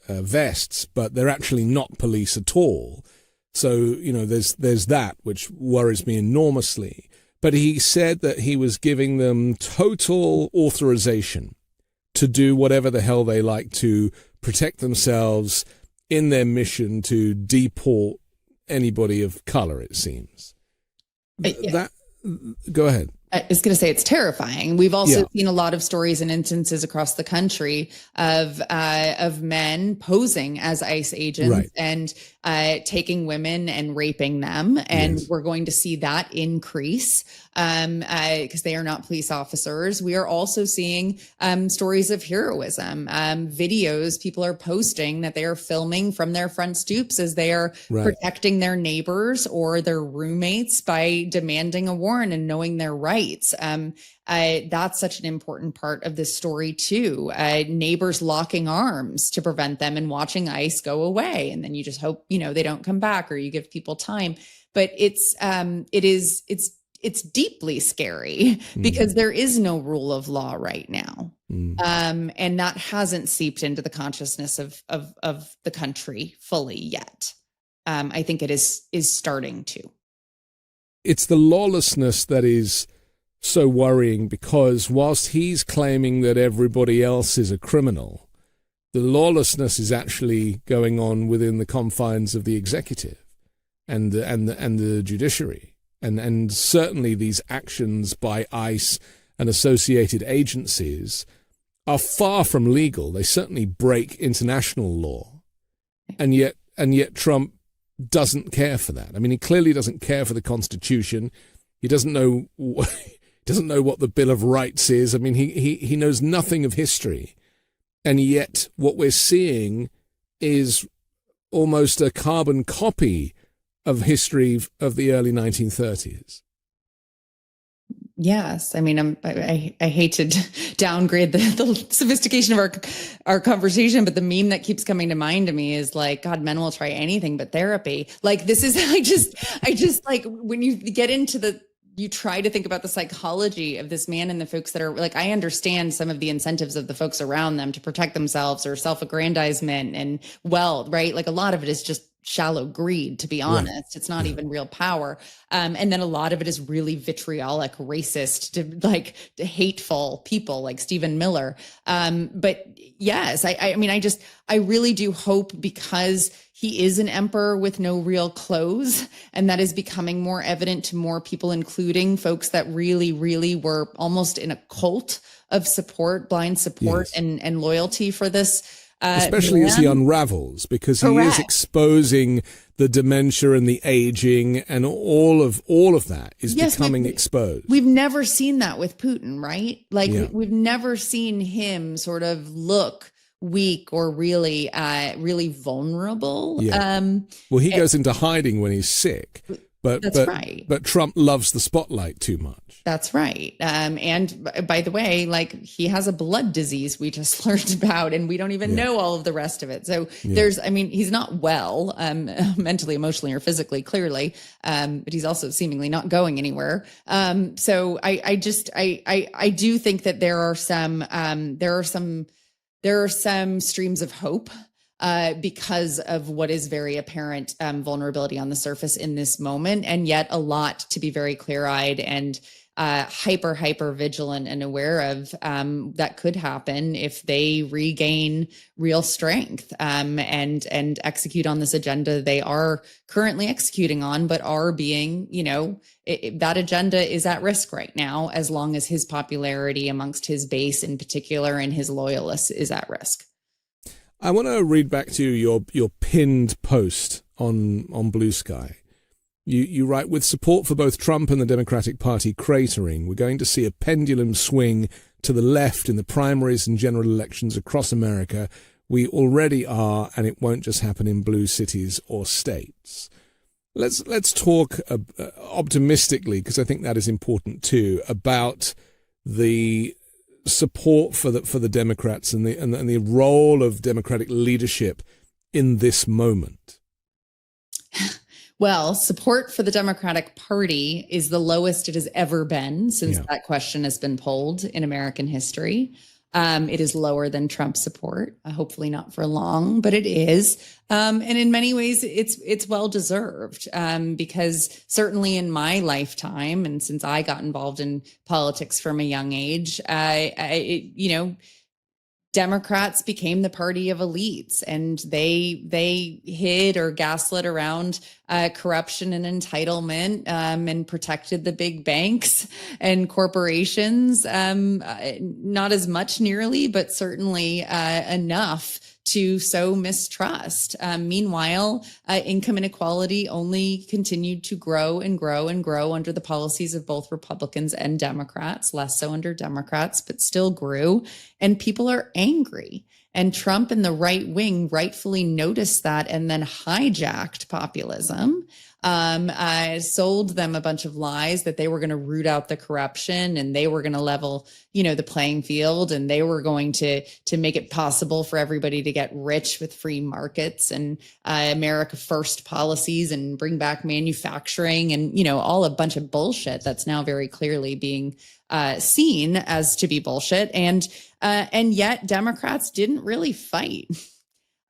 vests, but they're actually not police at all. So, there's that, which worries me enormously. But he said that he was giving them total authorization to do whatever the hell they like to protect themselves in their mission to deport anybody of color, it seems. Go ahead. I was going to say it's terrifying. We've also seen a lot of stories and instances across the country of men posing as ICE agents and taking women and raping them. And we're going to see that increase because they are not police officers. We are also seeing stories of heroism, videos people are posting that they are filming from their front stoops as they are protecting their neighbors or their roommates by demanding a warrant and knowing their rights. That's such an important part of this story too. Neighbors locking arms to prevent them and watching ICE go away. And then you just hope, they don't come back, or you give people time. But it's deeply scary because there is no rule of law right now. And that hasn't seeped into the consciousness of the country fully yet. I think it is starting to. It's the lawlessness that is so worrying, because whilst he's claiming that everybody else is a criminal, the lawlessness is actually going on within the confines of the executive and the judiciary. And certainly these actions by ICE and associated agencies are far from legal. They certainly break international law. And yet Trump doesn't care for that. I mean, he clearly doesn't care for the Constitution. He doesn't know what the Bill of Rights is. I mean, he knows nothing of history. And yet what we're seeing is almost a carbon copy of history of the early 1930s. Yes. I mean, I hate to downgrade the sophistication of our conversation, but the meme that keeps coming to mind to me is like, God, men will try anything but therapy. Like, this is, I just like, when you get into you try to think about the psychology of this man and the folks that are like, I understand some of the incentives of the folks around them to protect themselves or self-aggrandizement and wealth, right? Like, a lot of it is just shallow greed, to be honest. Right. It's not even real power. And then a lot of it is really vitriolic, racist, to hateful people like Stephen Miller. But yes, I really do hope, because he is an emperor with no real clothes, and that is becoming more evident to more people, including folks that really, really were almost in a cult of support, blind support and loyalty for this. Especially as he unravels, because he is exposing the dementia and the aging, and all of that is becoming exposed. We've never seen that with Putin, right? Like we've never seen him sort of look weak or really vulnerable. Well, he goes into hiding when he's sick. But Trump loves the spotlight too much. That's right. And by the way, like, he has a blood disease we just learned about, and we don't even know all of the rest of it. So he's not well, mentally, emotionally, or physically, clearly, but he's also seemingly not going anywhere. So I do think that there are some There are some streams of hope because of what is very apparent vulnerability on the surface in this moment, and yet a lot to be very clear-eyed and hyper vigilant and aware of that could happen if they regain real strength and execute on this agenda they are currently executing on, but are being, that agenda is at risk right now, as long as his popularity amongst his base in particular and his loyalists is at risk. I want to read back to you your pinned post on Blue Sky. You write, with support for both Trump and the Democratic Party cratering, we're going to see a pendulum swing to the left in the primaries and general elections across America. We already are, and it won't just happen in blue cities or states. Let's talk optimistically, because I think that is important too, about the support for the Democrats and the role of Democratic leadership in this moment. Well, support for the Democratic Party is the lowest it has ever been since that question has been polled in American history. It is lower than Trump support, hopefully not for long, but it is. And in many ways, it's well-deserved because certainly in my lifetime, and since I got involved in politics from a young age, Democrats became the party of elites, and they hid or gaslit around corruption and entitlement and protected the big banks and corporations. Not as much nearly, but certainly enough to sow mistrust. Meanwhile, income inequality only continued to grow and grow and grow under the policies of both Republicans and Democrats, less so under Democrats, but still grew. And people are angry. And Trump and the right wing rightfully noticed that and then hijacked populism. Sold them a bunch of lies that they were going to root out the corruption and they were going to level, the playing field, and they were going to make it possible for everybody to get rich with free markets and America First policies and bring back manufacturing and, all a bunch of bullshit that's now very clearly being seen as to be bullshit. And yet Democrats didn't really fight.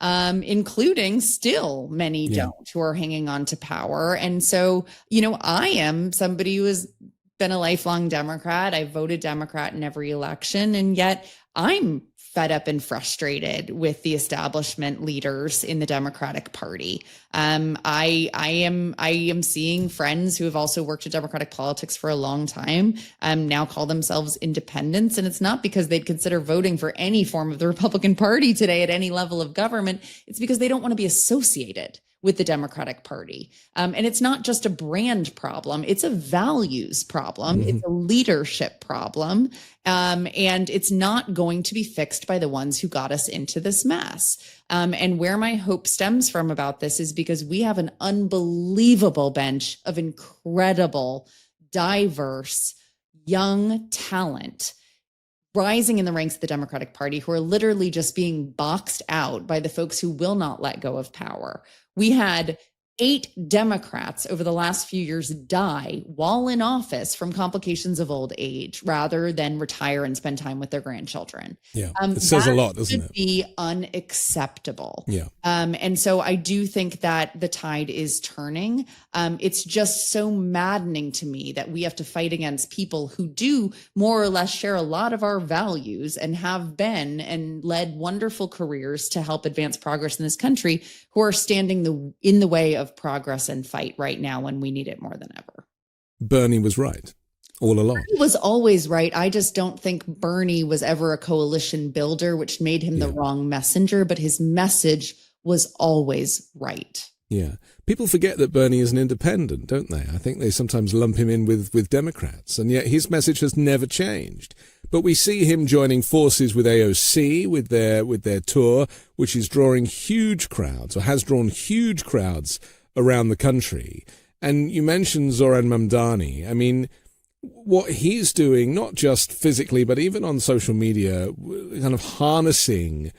Including still many don't, who are hanging on to power. And so, I am somebody who has been a lifelong Democrat. I voted Democrat in every election, and yet I'm fed up and frustrated with the establishment leaders in the Democratic Party. I am seeing friends who have also worked in Democratic politics for a long time now call themselves independents. And it's not because they'd consider voting for any form of the Republican Party today at any level of government. It's because they don't want to be associated with the Democratic Party. And it's not just a brand problem. It's a values problem. Mm-hmm. It's a leadership problem. And it's not going to be fixed by the ones who got us into this mess. And where my hope stems from about this is because we have an unbelievable bench of incredible, diverse, young talent rising in the ranks of the Democratic Party who are literally just being boxed out by the folks who will not let go of power. We had 8 Democrats over the last few years die while in office from complications of old age rather than retire and spend time with their grandchildren. Yeah, it says a lot, doesn't it? Would be unacceptable. Yeah. And so I do think that the tide is turning. It's just so maddening to me that we have to fight against people who do more or less share a lot of our values and have been and led wonderful careers to help advance progress in this country, who are standing in the way of progress and fight right now when we need it more than ever. Bernie was right all along. Bernie was always right. I just don't think Bernie was ever a coalition builder, which made him the wrong messenger, but his message was always right. Yeah. People forget that Bernie is an independent, don't they? I think they sometimes lump him in with Democrats, and yet his message has never changed. But we see him joining forces with AOC, with their tour, which is drawing huge crowds, or has drawn huge crowds around the country. And you mentioned Zoran Mamdani. I mean, what he's doing, not just physically, but even on social media, kind of harnessing,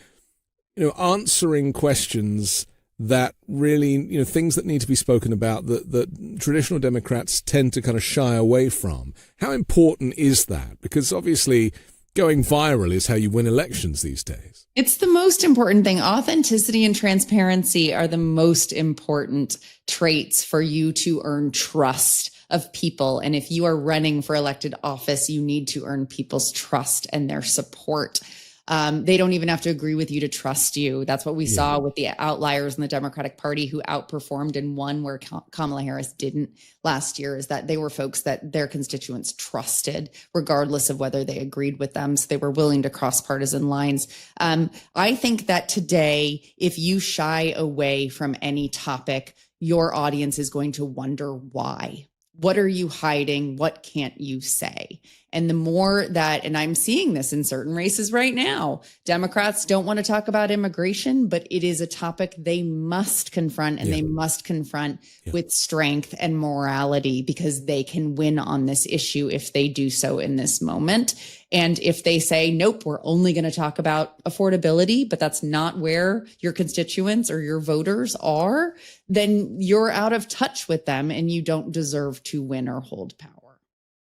answering questions that really, things that need to be spoken about that traditional Democrats tend to kind of shy away from. How important is that? Because obviously going viral is how you win elections these days. It's the most important thing. Authenticity and transparency are the most important traits for you to earn trust of people. And if you are running for elected office, you need to earn people's trust and their support. They don't even have to agree with you to trust you. That's what we saw with the outliers in the Democratic Party who outperformed and won where Kamala Harris didn't last year, is that they were folks that their constituents trusted, regardless of whether they agreed with them. So they were willing to cross partisan lines. I think that today, if you shy away from any topic, your audience is going to wonder why. What are you hiding? What can't you say? And the more that, and I'm seeing this in certain races right now, Democrats don't want to talk about immigration, but it is a topic they must confront, and they must confront with strength and morality, because they can win on this issue if they do so in this moment. And if they say, nope, we're only going to talk about affordability, but that's not where your constituents or your voters are, then you're out of touch with them and you don't deserve to win or hold power.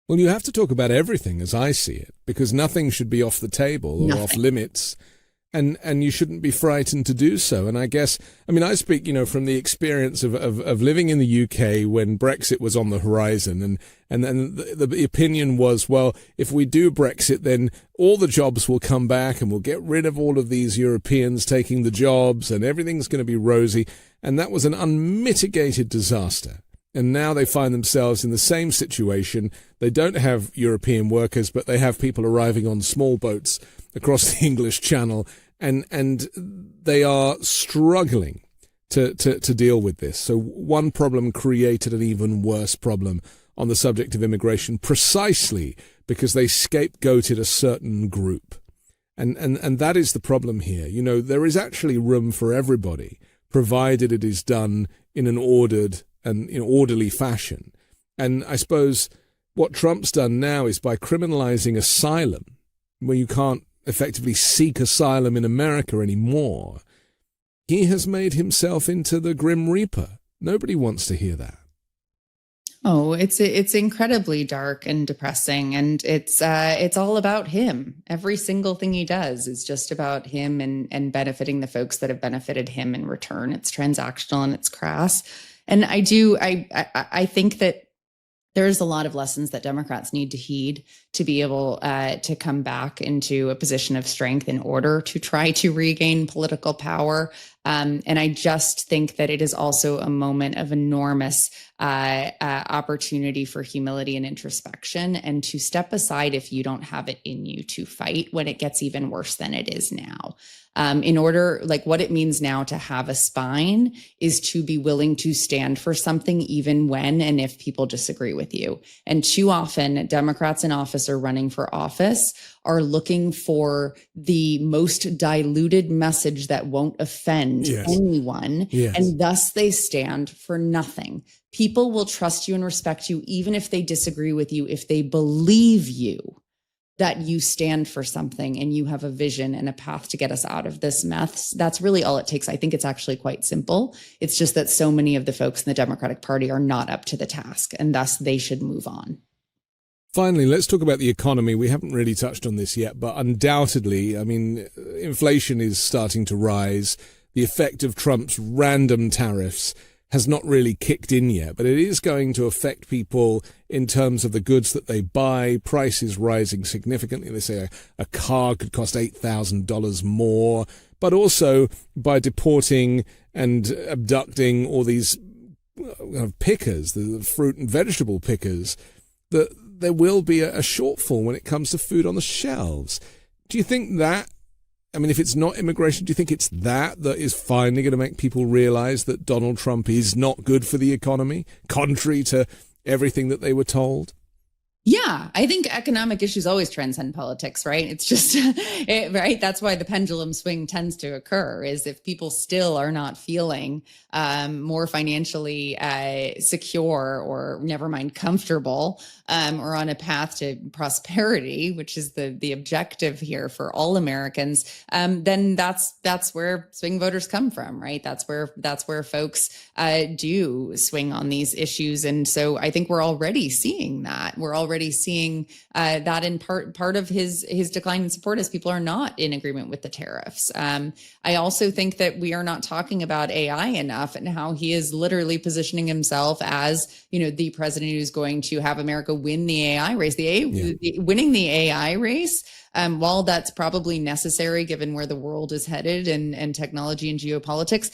Well, you have to talk about everything as I see it, because nothing should be off the table or off limits, and you shouldn't be frightened to do so. And I guess, I mean, I speak, from the experience of living in the UK when Brexit was on the horizon, and then the opinion was, well, if we do Brexit, then all the jobs will come back and we'll get rid of all of these Europeans taking the jobs and everything's going to be rosy. And that was an unmitigated disaster. And now they find themselves in the same situation. They don't have European workers, but they have people arriving on small boats across the English Channel, and they are struggling to deal with this. So one problem created an even worse problem on the subject of immigration, precisely because they scapegoated a certain group. And that is the problem here. There is actually room for everybody, provided it is done in an ordered and orderly fashion. And I suppose what Trump's done now is, by criminalizing asylum, where you can't effectively seek asylum in America anymore, he has made himself into the Grim Reaper. Nobody wants to hear that. Oh, it's incredibly dark and depressing, and it's all about him. Every single thing he does is just about him and benefiting the folks that have benefited him in return. It's transactional and it's crass. And I think that there's a lot of lessons that Democrats need to heed to be able to come back into a position of strength in order to try to regain political power. And I just think that it is also a moment of enormous opportunity for humility and introspection, and to step aside if you don't have it in you to fight when it gets even worse than it is now. In order, like, what it means now to have a spine is to be willing to stand for something even when and if people disagree with you. And too often, Democrats in office or running for office are looking for the most diluted message that won't offend anyone. And thus they stand for nothing. People will trust you and respect you even if they disagree with you, if they believe you, that you stand for something and you have a vision and a path to get us out of this mess. That's really all it takes. I think it's actually quite simple. It's just that so many of the folks in the Democratic Party are not up to the task, and thus they should move on. Finally, let's talk about the economy. We haven't really touched on this yet, but undoubtedly, I mean, inflation is starting to rise. The effect of Trump's random tariffs has not really kicked in yet, but it is going to affect people in terms of the goods that they buy. Prices rising significantly. They say a car could cost $8,000 more, but also by deporting and abducting all these pickers, the fruit and vegetable pickers, that there will be a shortfall when it comes to food on the shelves. Do you think that, I mean, if it's not immigration, do you think it's that is finally going to make people realize that Donald Trump is not good for the economy, contrary to everything that they were told? Yeah, I think economic issues always transcend politics, right? It's just, right? That's why the pendulum swing tends to occur, is if people still are not feeling more financially secure, or never mind comfortable, or on a path to prosperity, which is the objective here for all Americans, then that's where swing voters come from, right? That's where folks do swing on these issues. And so I think we're already seeing that. We're already already seeing that in part of his decline in support is people are not in agreement with the tariffs. I also think that we are not talking about AI enough and how he is literally positioning himself as, the president who's going to have America win the AI race, winning the AI race. While that's probably necessary given where the world is headed and technology and geopolitics,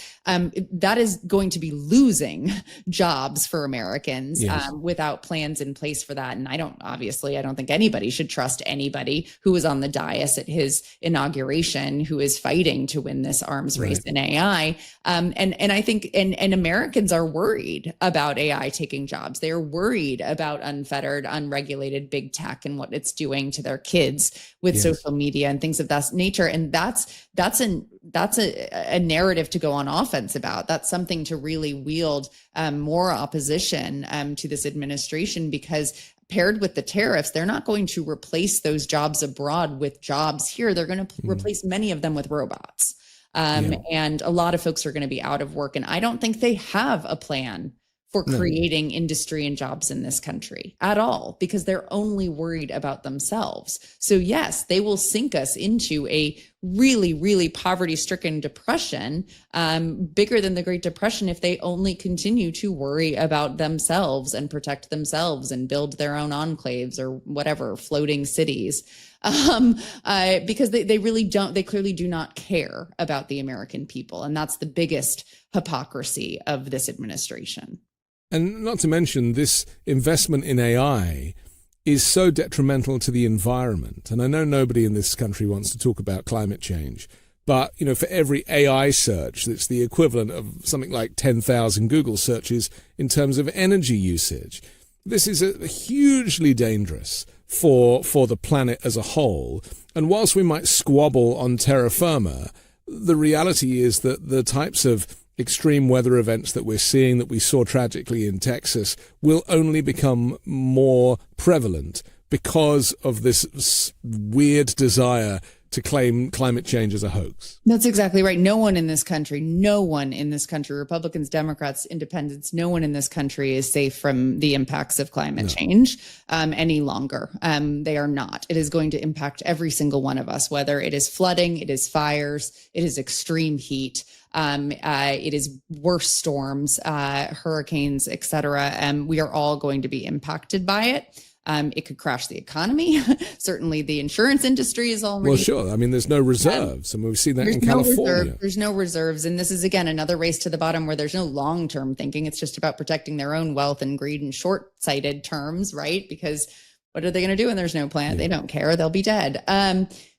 that is going to be losing jobs for Americans without plans in place for that. And I don't think anybody should trust anybody who was on the dais at his inauguration who is fighting to win this arms race in AI. And I think and Americans are worried about AI taking jobs. They are worried about unfettered, unregulated big tech and what it's doing to their kids with social media and things of that nature. And that's a narrative to go on offense about. That's something to really wield more opposition to this administration, because paired with the tariffs, they're not going to replace those jobs abroad with jobs here. They're going to replace many of them with robots. And a lot of folks are going to be out of work. And I don't think they have a plan for creating industry and jobs in this country at all, because they're only worried about themselves. So yes, they will sink us into a really, really poverty-stricken depression, bigger than the Great Depression, if they only continue to worry about themselves and protect themselves and build their own enclaves or whatever, floating cities. Because they really don't, they clearly do not care about the American people. And that's the biggest hypocrisy of this administration. And not to mention, this investment in AI is so detrimental to the environment. And I know nobody in this country wants to talk about climate change, but, for every AI search, that's the equivalent of something like 10,000 Google searches in terms of energy usage. This is hugely dangerous for the planet as a whole. And whilst we might squabble on terra firma, the reality is that the types of extreme weather events that we're seeing, that we saw tragically in Texas, will only become more prevalent because of this weird desire to claim climate change as a hoax. That's exactly right. No one in this country, Republicans, Democrats, independents, no one in this country is safe from the impacts of climate change any longer. They are not. It is going to impact every single one of us, whether it is flooding, it is fires, it is extreme heat. It is worse storms, hurricanes, et cetera. We are all going to be impacted by it. It could crash the economy. Certainly the insurance industry is already... Well, sure. I mean, there's no reserves. And we've seen that in California. There's no reserves. And this is, again, another race to the bottom where there's no long-term thinking. It's just about protecting their own wealth and greed in short-sighted terms, right? Because what are they going to do when there's no plan? They don't care. They'll be dead.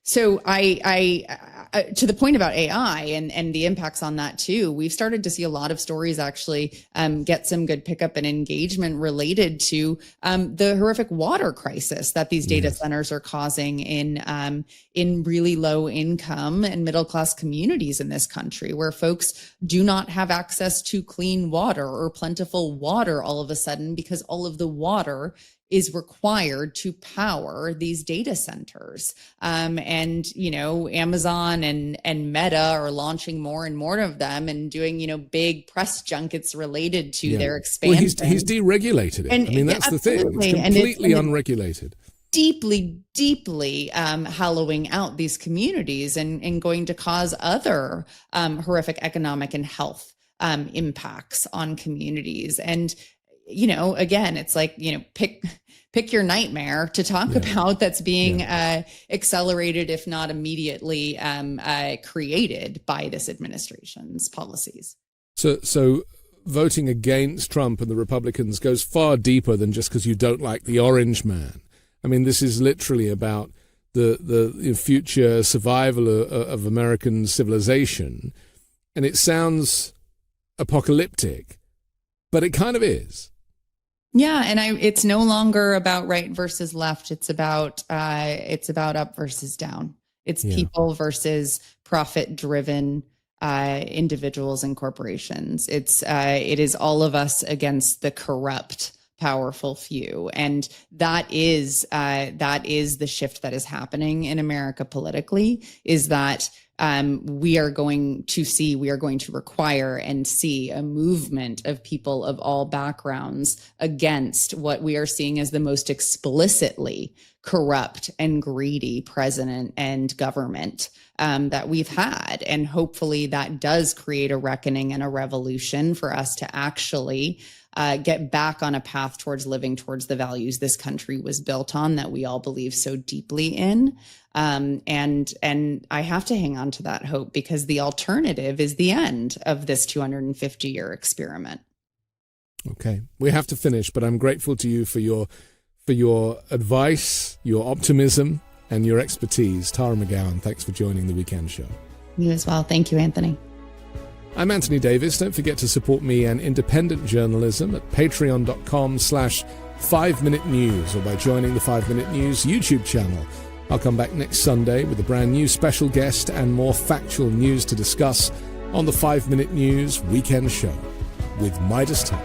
So to the point about AI and the impacts on that too, we've started to see a lot of stories actually get some good pickup and engagement related to the horrific water crisis that these data centers are causing in really low income and middle class communities in this country, where folks do not have access to clean water or plentiful water all of a sudden, because all of the water is required to power these data centers. And, Amazon and Meta are launching more and more of them and doing, big press junkets related to their expansion. Well, he's deregulated it. That's the thing. It's completely unregulated. Deeply hollowing out these communities and going to cause other horrific economic and health impacts on communities. And again, it's like, pick your nightmare to talk about that's being accelerated, if not immediately created by this administration's policies. So voting against Trump and the Republicans goes far deeper than just because you don't like the orange man. I mean, this is literally about the future survival of American civilization. And it sounds apocalyptic, but it kind of is. Yeah, and it's no longer about right versus left. It's about up versus down. It's people versus profit-driven individuals and corporations. It is all of us against the corrupt powerful few. And that is the shift that is happening in America politically, is that we are going to require and see a movement of people of all backgrounds against what we are seeing as the most explicitly corrupt and greedy president and government that we've had. And hopefully that does create a reckoning and a revolution for us to actually get back on a path towards living towards the values this country was built on, that we all believe so deeply in. And I have to hang on to that hope, because the alternative is the end of this 250-year experiment. Okay, we have to finish, but I'm grateful to you for your advice, your optimism, and your expertise. Tara McGowan, thanks for joining the Weekend Show. You as well. Thank you, Anthony. I'm Anthony Davis. Don't forget to support me and independent journalism at patreon.com/5Minute News, or by joining the 5 Minute News YouTube channel. I'll come back next Sunday with a brand new special guest and more factual news to discuss on the 5 Minute News Weekend Show with Midas Touch.